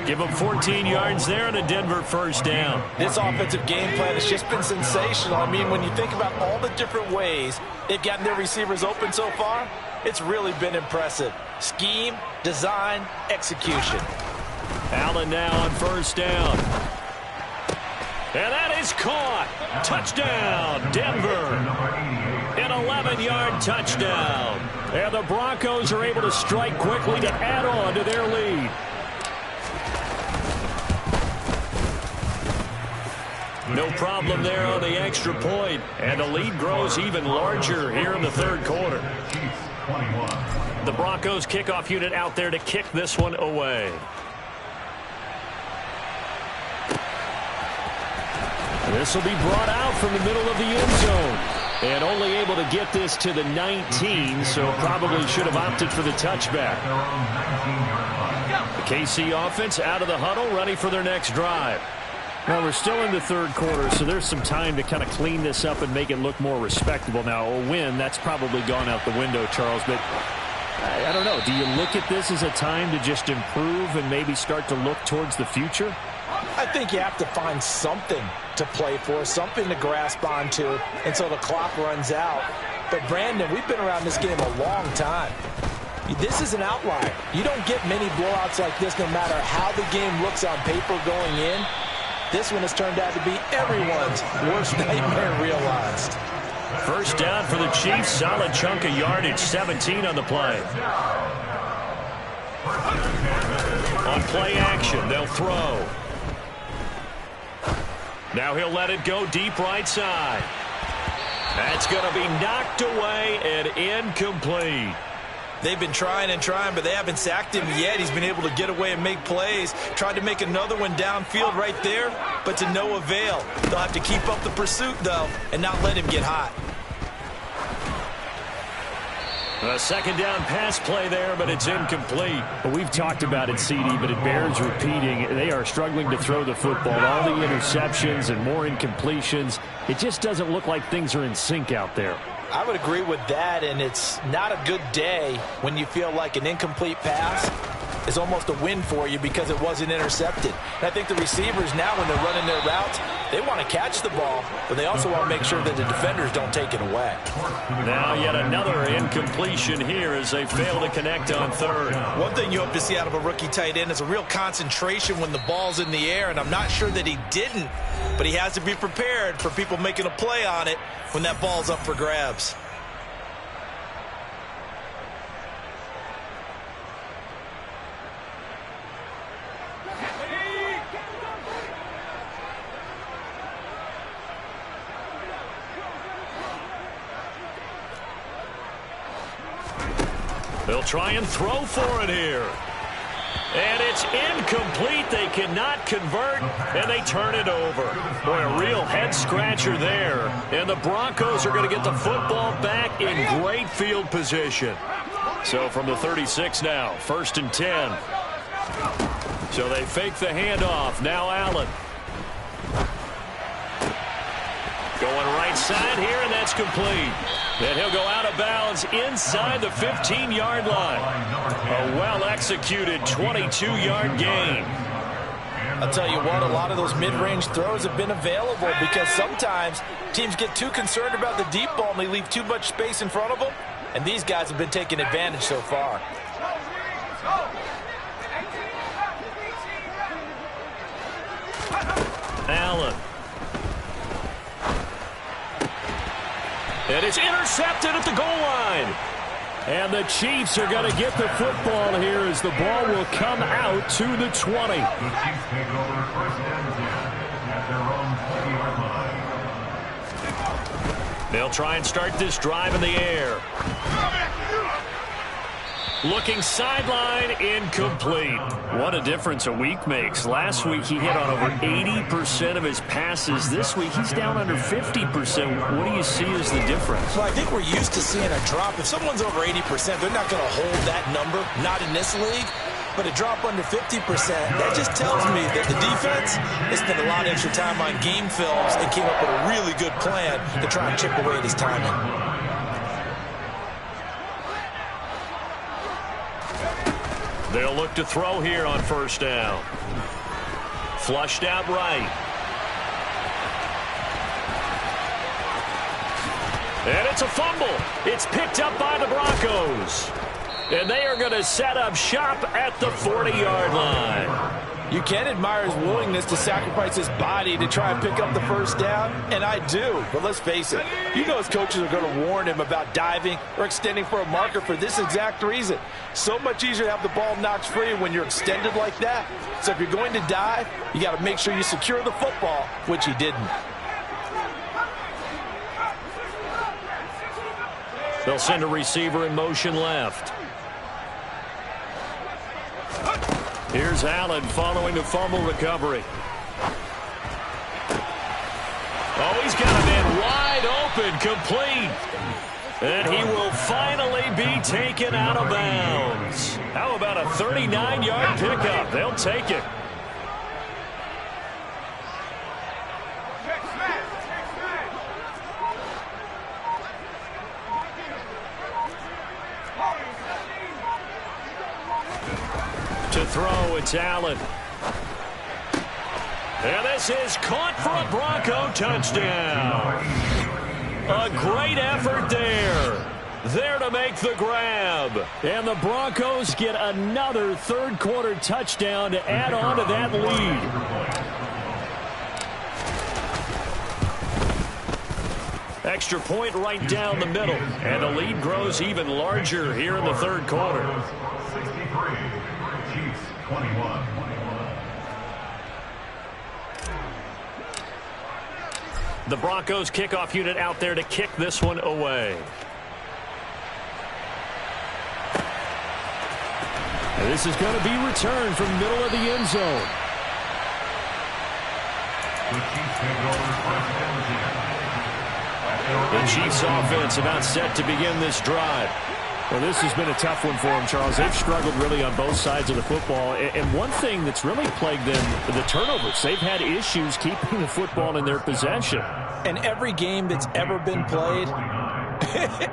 Give him 14 yards there and a Denver first down. This offensive game plan has just been sensational. I mean, when you think about all the different ways they've gotten their receivers open so far, it's really been impressive. Scheme, design, execution. Allen now on first down. And that is caught. Touchdown, Denver. An 11-yard touchdown. And the Broncos are able to strike quickly to add on to their lead. No problem there on the extra point. And the lead grows even larger here in the third quarter. The Broncos kickoff unit out there to kick this one away. This will be brought out from the middle of the end zone. And only able to get this to the 19, so probably should have opted for the touchback. The KC offense out of the huddle, ready for their next drive. Well, we're still in the third quarter, so there's some time to kind of clean this up and make it look more respectable. Now, a win, that's probably gone out the window, Charles, but I don't know. Do you look at this as a time to just improve and maybe start to look towards the future? I think you have to find something to play for, something to grasp onto until the clock runs out. But, Brandon, we've been around this game a long time. This is an outlier. You don't get many blowouts like this no matter how the game looks on paper going in. This one has turned out to be everyone's worst nightmare realized. First down for the Chiefs. Solid chunk of yardage. 17 on the play. On play action, they'll throw. Now he'll let it go deep right side. That's going to be knocked away and incomplete. They've been trying and trying, but they haven't sacked him yet. He's been able to get away and make plays. Tried to make another one downfield right there, but to no avail. They'll have to keep up the pursuit, though, and not let him get hot. A second down pass play there, but it's incomplete. Well, we've talked about it, CD, but it bears repeating. They are struggling to throw the football. All the interceptions and more incompletions. It just doesn't look like things are in sync out there. I would agree with that, and it's not a good day when you feel like an incomplete pass is almost a win for you because it wasn't intercepted. And I think the receivers now, when they're running their routes, they want to catch the ball, but they also want to make sure that the defenders don't take it away. Now yet another incompletion here as they fail to connect on third. One thing you hope to see out of a rookie tight end is a real concentration when the ball's in the air, and I'm not sure that he didn't, but he has to be prepared for people making a play on it when that ball's up for grabs. They'll try and throw for it here. And it's incomplete. They cannot convert, and they turn it over. Boy, a real head-scratcher there. And the Broncos are going to get the football back in great field position. So from the 36 now, 1st and 10. So they fake the handoff. Now Allen. Going right side here, and that's complete. And he'll go out of bounds inside the 15-yard line. A well-executed 22-yard gain. I'll tell you what, a lot of those mid-range throws have been available because sometimes teams get too concerned about the deep ball and they leave too much space in front of them. And these guys have been taking advantage so far. Allen. And it's intercepted at the goal line. And the Chiefs are going to get the football here as the ball will come out to the 20. The Chiefs take over first and 10 at their own 20-yard line. They'll try and start this drive in the air. Looking sideline, incomplete. What a difference a week makes. Last week he hit on over 80% of his passes. This week he's down under 50%. What do you see as the difference? Well, I think we're used to seeing a drop. If someone's over 80%, they're not going to hold that number, not in this league. But a drop under 50%, that just tells me that the defense has spent a lot of extra time on game films and came up with a really good plan to try and chip away at his timing. They'll look to throw here on first down. Flushed out right. And it's a fumble. It's picked up by the Broncos. And they are going to set up shop at the 40-yard line. You can admire his willingness to sacrifice his body to try and pick up the first down, and I do. But let's face it, you know his coaches are going to warn him about diving or extending for a marker for this exact reason. So much easier to have the ball knocked free when you're extended like that. So if you're going to dive, you got to make sure you secure the football, which he didn't. They'll send a receiver in motion left. Here's Allen following the fumble recovery. Oh, he's got a man wide open, complete. And he will finally be taken out of bounds. How about a 39-yard pickup? They'll take it. To throw, it's Allen. And this is caught for a Bronco touchdown. A great effort there. There to make the grab. And the Broncos get another third-quarter touchdown to add on to that lead. Extra point right down the middle. And the lead grows even larger here in the third quarter. 63, Chiefs 21. The Broncos kickoff unit out there to kick this one away. And this is going to be returned from the middle of the end zone. The Chiefs offense about set to begin this drive. Well, this has been a tough one for them, Charles. They've struggled really on both sides of the football. And one thing that's really plagued them, the turnovers. They've had issues keeping the football in their possession. In every game that's ever been played,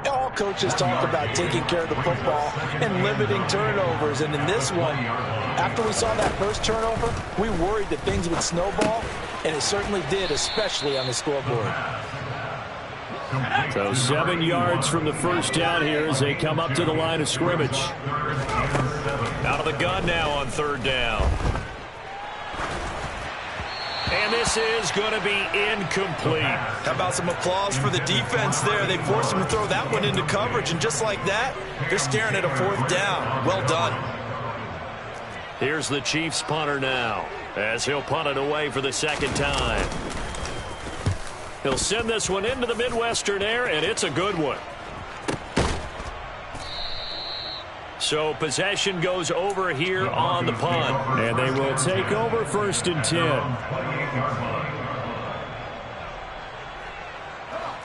all coaches talk about taking care of the football and limiting turnovers. And in this one, after we saw that first turnover, we worried that things would snowball, and it certainly did, especially on the scoreboard. So 7 yards from the first down here as they come up to the line of scrimmage. Out of the gun now on third down. And this is going to be incomplete. How about some applause for the defense there? They forced him to throw that one into coverage, and just like that, they're staring at a fourth down. Well done. Here's the Chiefs punter now as he'll punt it away for the second time. He'll send this one into the Midwestern air, and it's a good one. So possession goes over here on the punt. And they will take over first and 10.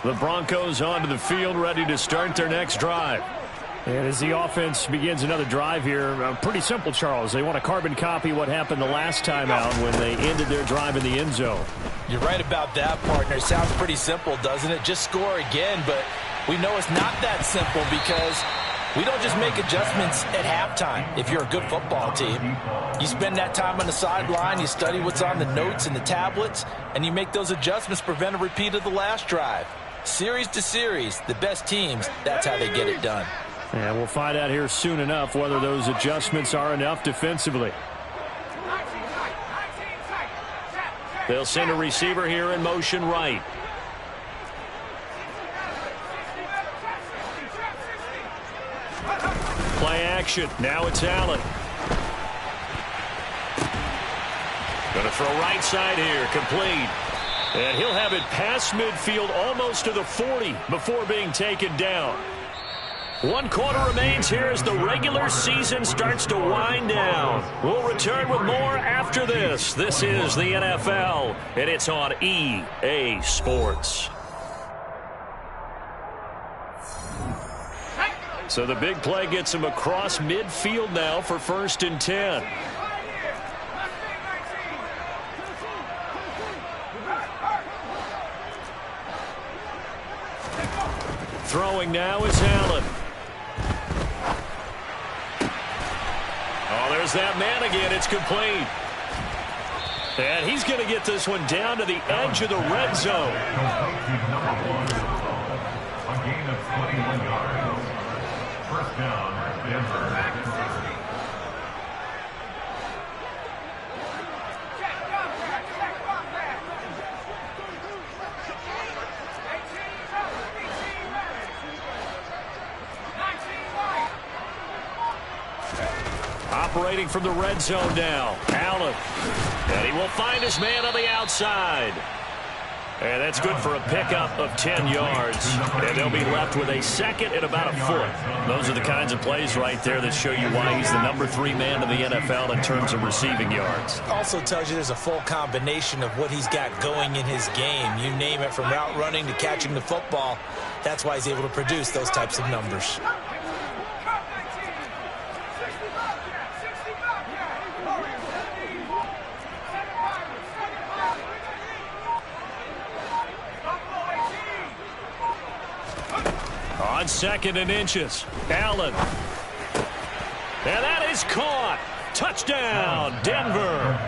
The Broncos onto the field, ready to start their next drive. And as the offense begins another drive here, pretty simple, Charles. They want to carbon copy what happened the last time out when they ended their drive in the end zone. You're right about that, partner. Sounds pretty simple, doesn't it? Just score again, but we know it's not that simple because We don't just make adjustments at halftime if you're a good football team. You spend that time on the sideline, you study what's on the notes and the tablets, and you make those adjustments to prevent a repeat of the last drive. Series to series, the best teams, that's how they get it done. And we'll find out here soon enough whether those adjustments are enough defensively. They'll send a receiver here in motion right. Play action. Now it's Allen. Going to throw right side here. Complete. And he'll have it past midfield almost to the 40 before being taken down. 1 quarter remains here as the regular season starts to wind down. We'll return with more after this. This is the NFL, and it's on EA Sports. So the big play gets him across midfield now for 1st and 10. Throwing now is Allen. Oh, there's that man again. It's complete. And he's going to get this one down to the edge of the red zone. A gain of 21 yards. First down, Denver. Operating from the red zone now. Allen. And he will find his man on the outside. And that's good for a pickup of 10 yards. And they'll be left with a second and about a foot. Those are the kinds of plays right there that show you why he's the number 3 man in the NFL in terms of receiving yards. Also tells you there's a full combination of what he's got going in his game. You name it, from route running to catching the football. That's why he's able to produce those types of numbers. On 2nd and inches, Allen. And that is caught. Touchdown, Denver.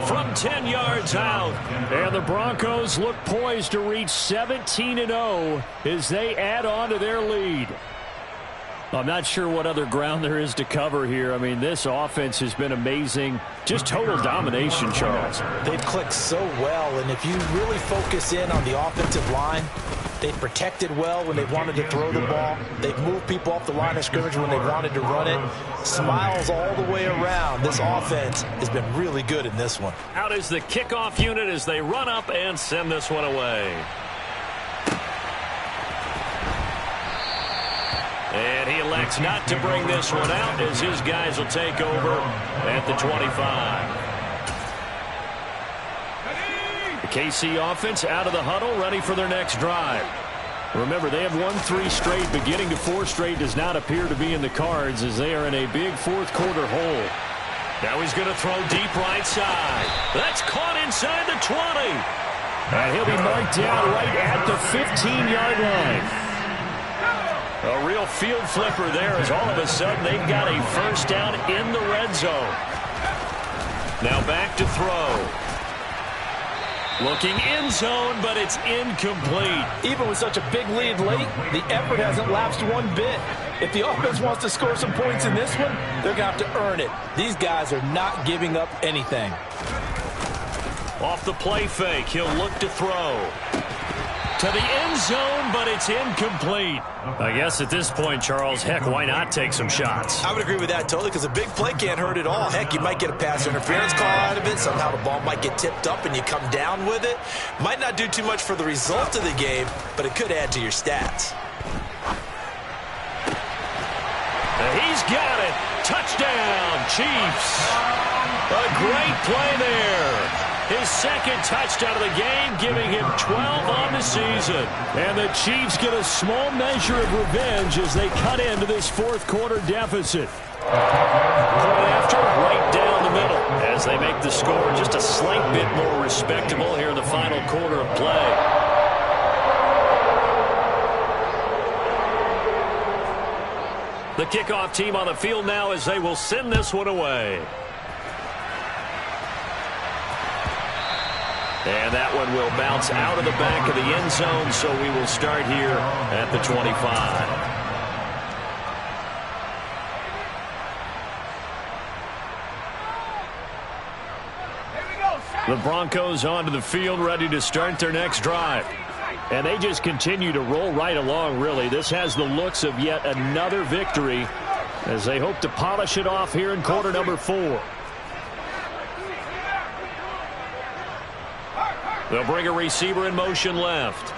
From 10 yards out. And the Broncos look poised to reach 17-0 as they add on to their lead. I'm not sure what other ground there is to cover here. I mean, this offense has been amazing. Just total domination, Charles. They've clicked so well, and if you really focus in on the offensive line, they've protected well when they wanted to throw the ball. They've moved people off the line of scrimmage when they wanted to run it. Smiles all the way around. This offense has been really good in this one. Out is the kickoff unit as they run up and send this one away. And he elects not to bring this one out as his guys will take over at the 25. The KC offense out of the huddle, ready for their next drive. Remember, they have won 3 straight. Beginning to 4 straight does not appear to be in the cards as they are in a big 4th quarter hole. Now he's going to throw deep right side. That's caught inside the 20. And he'll be marked down right at the 15-yard line. A real field flipper there as all of a sudden they've got a first down in the red zone. Now back to throw. Looking end zone, but it's incomplete. Even with such a big lead late, the effort hasn't lapsed one bit. If the offense wants to score some points in this one, they're going to have to earn it. These guys are not giving up anything. Off the play fake, he'll look to throw. To the end zone, but it's incomplete. I guess at this point, Charles, heck, why not take some shots? I would agree with that totally, because a big play can't hurt at all. Heck, you might get a pass interference call out of it. Somehow the ball might get tipped up and you come down with it. Might not do too much for the result of the game, but it could add to your stats. And he's got it. Touchdown, Chiefs. A great play there. His second touchdown of the game, giving him 12 on the season. And the Chiefs get a small measure of revenge as they cut into this 4th quarter deficit. Point after, right down the middle, as they make the score just a slight bit more respectable here in the final quarter of play. The kickoff team on the field now as they will send this one away. And that one will bounce out of the back of the end zone, so we will start here at the 25. The Broncos onto the field, ready to start their next drive. And they just continue to roll right along, really. This has the looks of yet another victory as they hope to polish it off here in quarter number 4. They'll bring a receiver in motion left.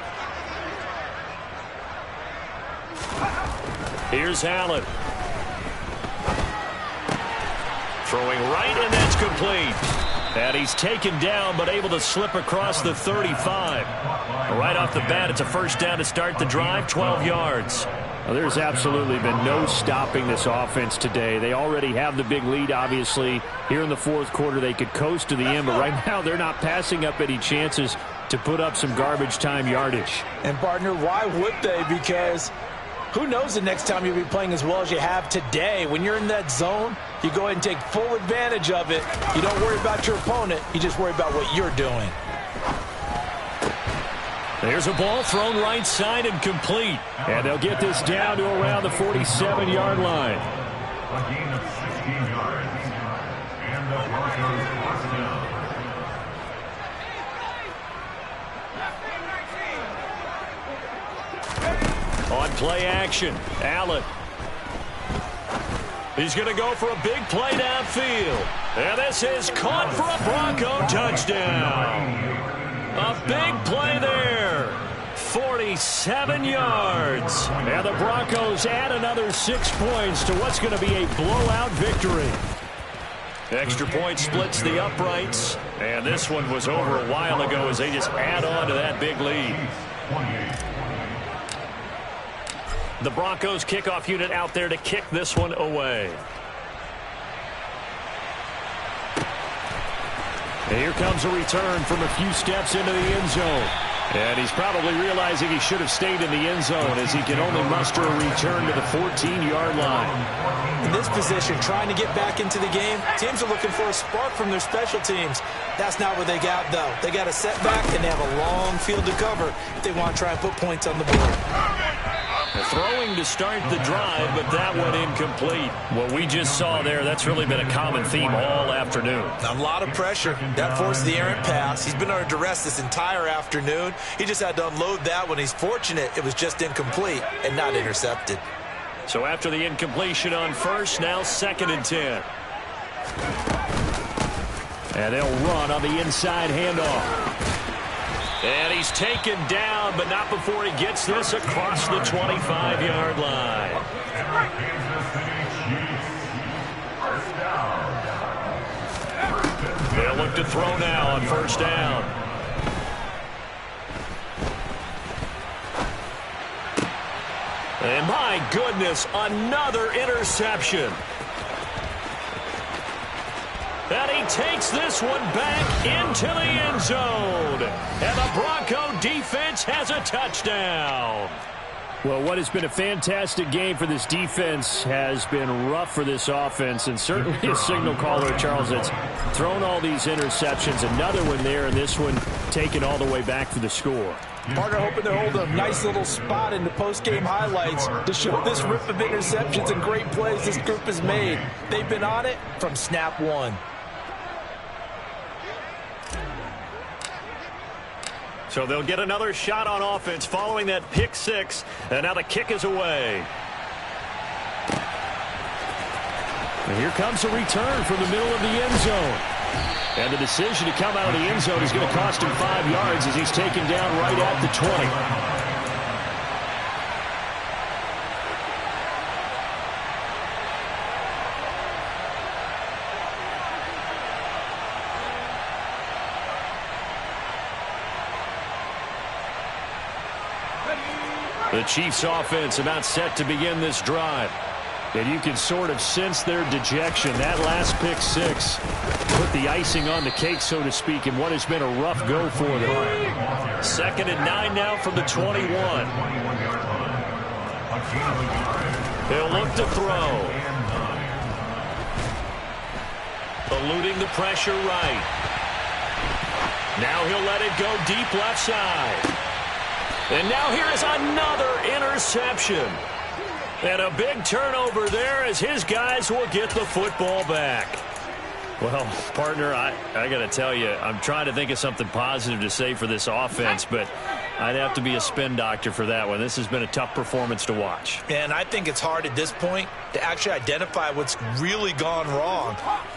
Here's Allen. Throwing right, and that's complete. And he's taken down, but able to slip across the 35. Right off the bat, it's a first down to start the drive, 12 yards. Well, there's absolutely been no stopping this offense today. They already have the big lead, obviously. Here in the fourth quarter, they could coast to the end, but right now they're not passing up any chances to put up some garbage time yardage. And, partner, why would they? Because who knows the next time you'll be playing as well as you have today. When you're in that zone, you go ahead and take full advantage of it. You don't worry about your opponent. You just worry about what you're doing. There's a ball thrown right side and complete. And they'll get this down to around the 47-yard line. A gain of 16 yards. And the Broncos first down. On play action, Allen. He's going to go for a big play downfield. And this is caught for a Bronco touchdown. A big play there. 47 yards. And the Broncos add another 6 points to what's going to be a blowout victory. Extra point splits the uprights. And this one was over a while ago as they just add on to that big lead. The Broncos kickoff unit out there to kick this one away. And here comes a return from a few steps into the end zone. And he's probably realizing he should have stayed in the end zone as he can only muster a return to the 14-yard line. In this position, trying to get back into the game, teams are looking for a spark from their special teams. That's not what they got, though. They got a setback, and they have a long field to cover if they want to try and put points on the board. Throwing to start the drive, but that went incomplete. What we just saw there, that's really been a common theme all afternoon. A lot of pressure. That forced the errant pass. He's been under duress this entire afternoon. He just had to unload that one. He's fortunate it was just incomplete and not intercepted. So after the incompletion on first, now 2nd and 10. And they'll run on the inside handoff. And he's taken down, but not before he gets this across the 25-yard line. They'll look to throw now on first down. And my goodness, another interception. And he takes this one back into the end zone. And the Bronco defense has a touchdown. Well, what has been a fantastic game for this defense has been rough for this offense, and certainly a signal caller, Charles, that's thrown all these interceptions. Another one there, and this one taken all the way back for the score. Partner hoping to hold a nice little spot in the post-game highlights to show this rip of interceptions and great plays this group has made. They've been on it from snap one. So they'll get another shot on offense following that pick six, and now the kick is away. And here comes a return from the middle of the end zone. And the decision to come out of the end zone is going to cost him 5 yards as he's taken down right at the 20. The Chiefs offense about set to begin this drive. And you can sort of sense their dejection. That last pick six put the icing on the cake, so to speak, in what has been a rough go for them. 2nd and 9 now from the 21. He'll look to throw. Eluding the pressure right. Now he'll let it go deep left side. And now here is another interception. And a big turnover there as his guys will get the football back. Well, partner, I got to tell you, I'm trying to think of something positive to say for this offense, but I'd have to be a spin doctor for that one. This has been a tough performance to watch. And I think it's hard at this point to actually identify what's really gone wrong.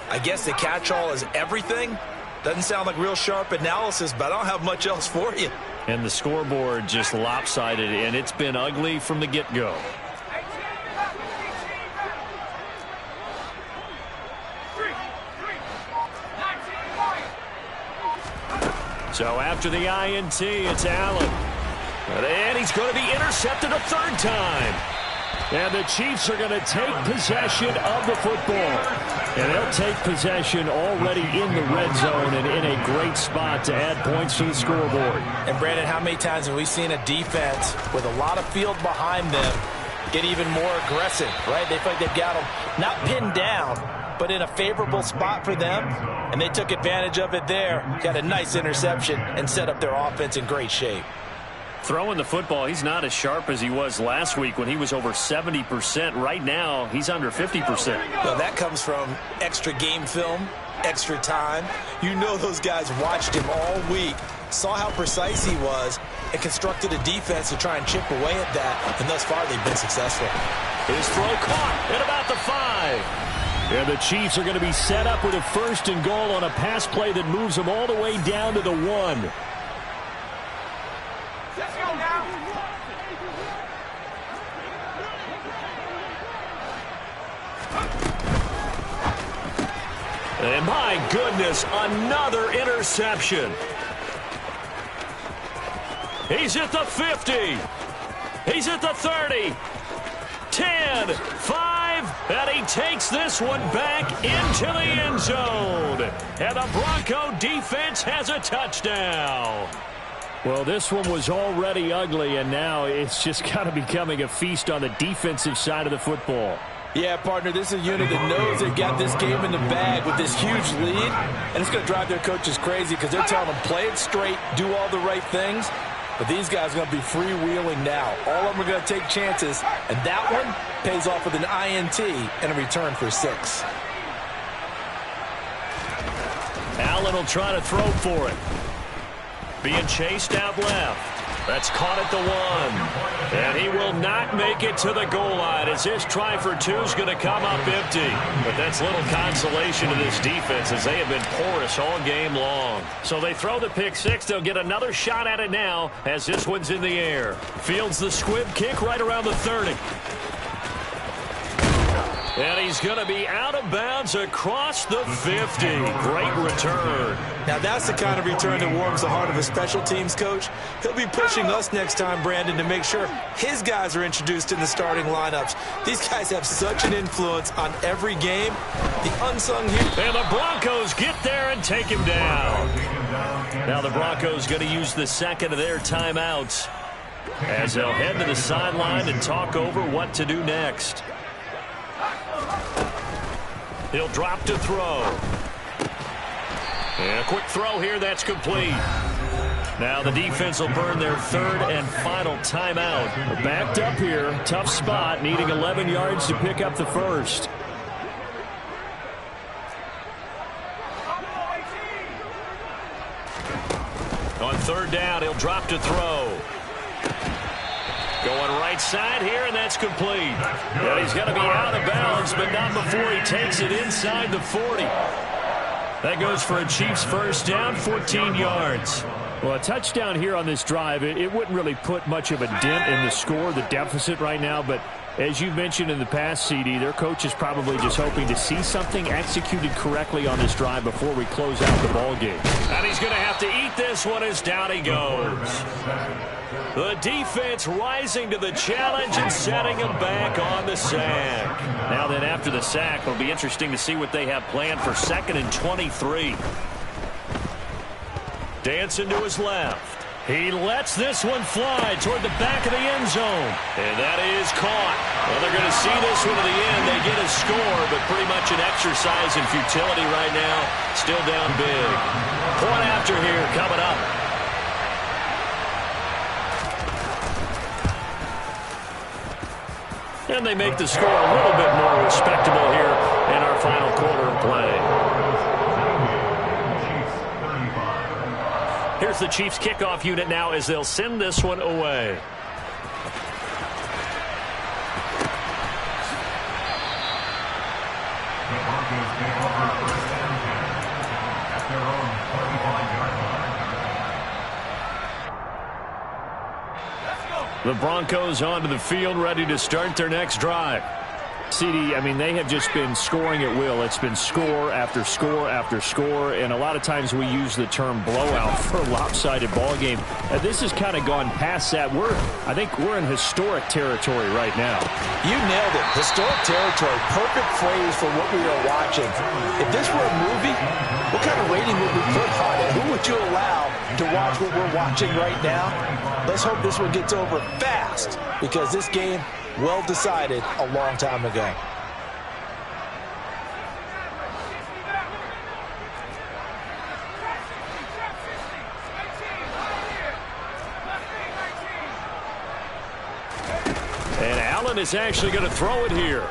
I guess the catch-all is everything. Doesn't sound like real sharp analysis, but I don't have much else for you. And the scoreboard just lopsided, and it's been ugly from the get-go. So after the INT, it's Allen. And he's going to be intercepted a third time. And the Chiefs are going to take possession of the football. And they'll take possession already in the red zone and in a great spot to add points to the scoreboard. And, Brandon, how many times have we seen a defense with a lot of field behind them get even more aggressive, right? They feel like they've got them not pinned down, but in a favorable spot for them, and they took advantage of it there. Got a nice interception and set up their offense in great shape. Throwing the football, he's not as sharp as he was last week when he was over 70%. Right now, he's under 50%. Well, that comes from extra game film, extra time. You know those guys watched him all week, saw how precise he was, and constructed a defense to try and chip away at that, and thus far they've been successful. His throw caught at about the 5. And the Chiefs are going to be set up with a 1st and goal on a pass play that moves them all the way down to the 1. And my goodness, another interception. He's at the 50. He's at the 30. 10, 5, and he takes this one back into the end zone. And the Bronco defense has a touchdown. Well, this one was already ugly, and now it's just kind of becoming a feast on the defensive side of the football. Yeah, partner, this is a unit that knows they've got this game in the bag with this huge lead, and it's going to drive their coaches crazy because they're telling them play it straight, do all the right things. But these guys are going to be freewheeling now. All of them are going to take chances, and that one pays off with an INT and a return for 6. Allen will try to throw for it. Being chased out left. That's caught at the 1. And he will not make it to the goal line as his try for 2 is going to come up empty. But that's little consolation to this defense as they have been porous all game long. So they throw the pick 6. They'll get another shot at it now as this one's in the air. Fields the squib kick right around the 30. And he's going to be out of bounds across the 50. Great return. Now that's the kind of return that warms the heart of a special teams coach. He'll be pushing us next time, Brandon, to make sure his guys are introduced in the starting lineups. These guys have such an influence on every game. The unsung hero. And the Broncos get there and take him down. Now the Broncos going to use the second of their timeouts as they'll head to the sideline and talk over what to do next. He'll drop to throw. And a quick throw here, that's complete. Now the defense will burn their 3rd and final timeout. They're backed up here, tough spot, needing 11 yards to pick up the 1st. On 3rd down, he'll drop to throw. Going right side here, and that's complete. And he's going to be out of bounds, but not before he takes it inside the 40. That goes for a Chiefs 1st down, 14 yards. Well, a touchdown here on this drive, it wouldn't really put much of a dent in the score, the deficit right now, but as you mentioned in the past, CD, their coach is probably just hoping to see something executed correctly on this drive before we close out the ball game. And he's going to have to eat this one as down he goes. The defense rising to the challenge and setting him back on the sack. Now then, after the sack, it'll be interesting to see what they have planned for 2nd and 23. Dancing to his left. He lets this one fly toward the back of the end zone. And that is caught. Well, they're going to see this one to the end. They get a score, but pretty much an exercise in futility right now. Still down big. Point after here coming up. And they make the score a little bit more respectable here in our final quarter of play. Here's the Chiefs kickoff unit now as they'll send this one away. The Broncos take over first and 10 at their own 35-yard line. The Broncos onto the field, ready to start their next drive. CD, I mean, they have just been scoring at will. It's been score after score after score, and a lot of times we use the term blowout for a lopsided ball game. This has kind of gone past that. I think we're in historic territory right now. You nailed it. Historic territory. Perfect phrase for what we are watching. If this were a movie, what kind of rating would we put on it? Who would you allow to watch what we're watching right now? Let's hope this one gets over fast, because this game, well decided a long time ago. And Allen is actually going to throw it here.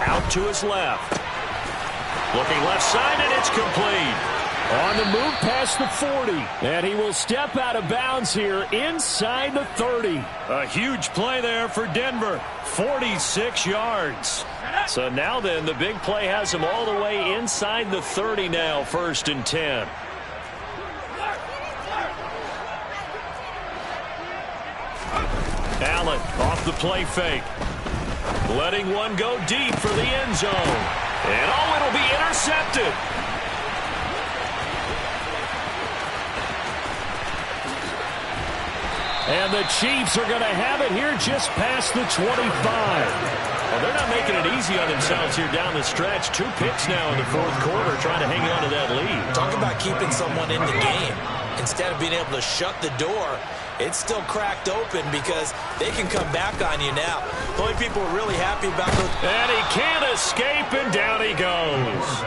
Out to his left. Looking left side, and it's complete. On the move past the 40. And he will step out of bounds here inside the 30. A huge play there for Denver. 46 yards. So now then, the big play has him all the way inside the 30 now, 1st and 10. Allen off the play fake. Letting one go deep for the end zone. And oh, it'll be intercepted. And the Chiefs are going to have it here just past the 25. Well, they're not making it easy on themselves here down the stretch. 2 picks now in the 4th quarter, trying to hang on to that lead. Talk about keeping someone in the game. Instead of being able to shut the door, it's still cracked open because they can come back on you now. The only people are really happy about those. And he can't escape, and down he goes.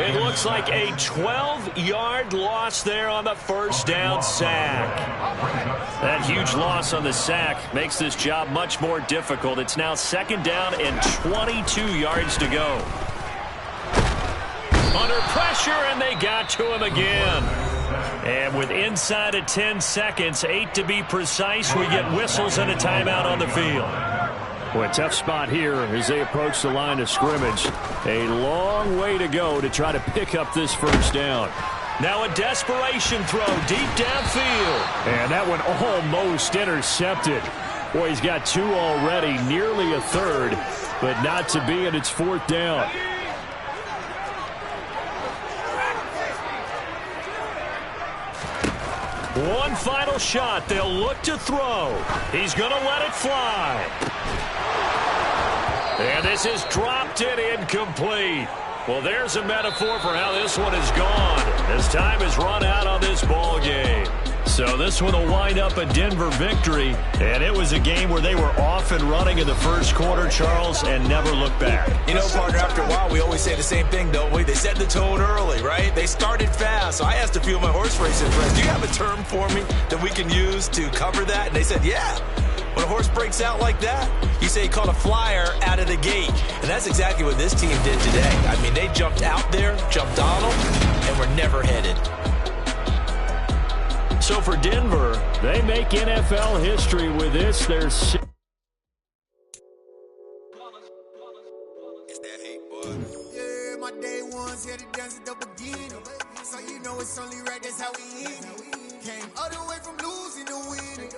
It looks like a 12-yard loss there on the 1st down sack. That huge loss on the sack makes this job much more difficult. It's now 2nd down and 22 yards to go. Under pressure, and they got to him again. And with inside of 10 seconds, 8 to be precise, we get whistles and a timeout on the field. Well, a tough spot here as they approach the line of scrimmage. A long way to go to try to pick up this 1st down. Now a desperation throw deep downfield. And that one almost intercepted. Boy, he's got 2 already, nearly a 3rd, but not to be, and it's 4th down. One final shot. They'll look to throw. He's going to let it fly. And this is dropped and incomplete. Well, there's a metaphor for how this one is gone as time has run out on this ball game. So this one will wind up a Denver victory. And it was a game where they were off and running in the 1st quarter, Charles, and never looked back. You know, partner, after a while, we always say the same thing, don't we? They set the tone early, right? They started fast. So I asked a few of my horse racing friends, do you have a term for me that we can use to cover that? And they said, yeah. When a horse breaks out like that, you say he caught a flyer out of the gate. And that's exactly what this team did today. I mean, they jumped out there, jumped on them, and were never headed. So for Denver, They make NFL history with this. Their Yeah, my day ones here to dance at the beginning. So you know it's only right, that's how we eat. Came all the way from losing to winning.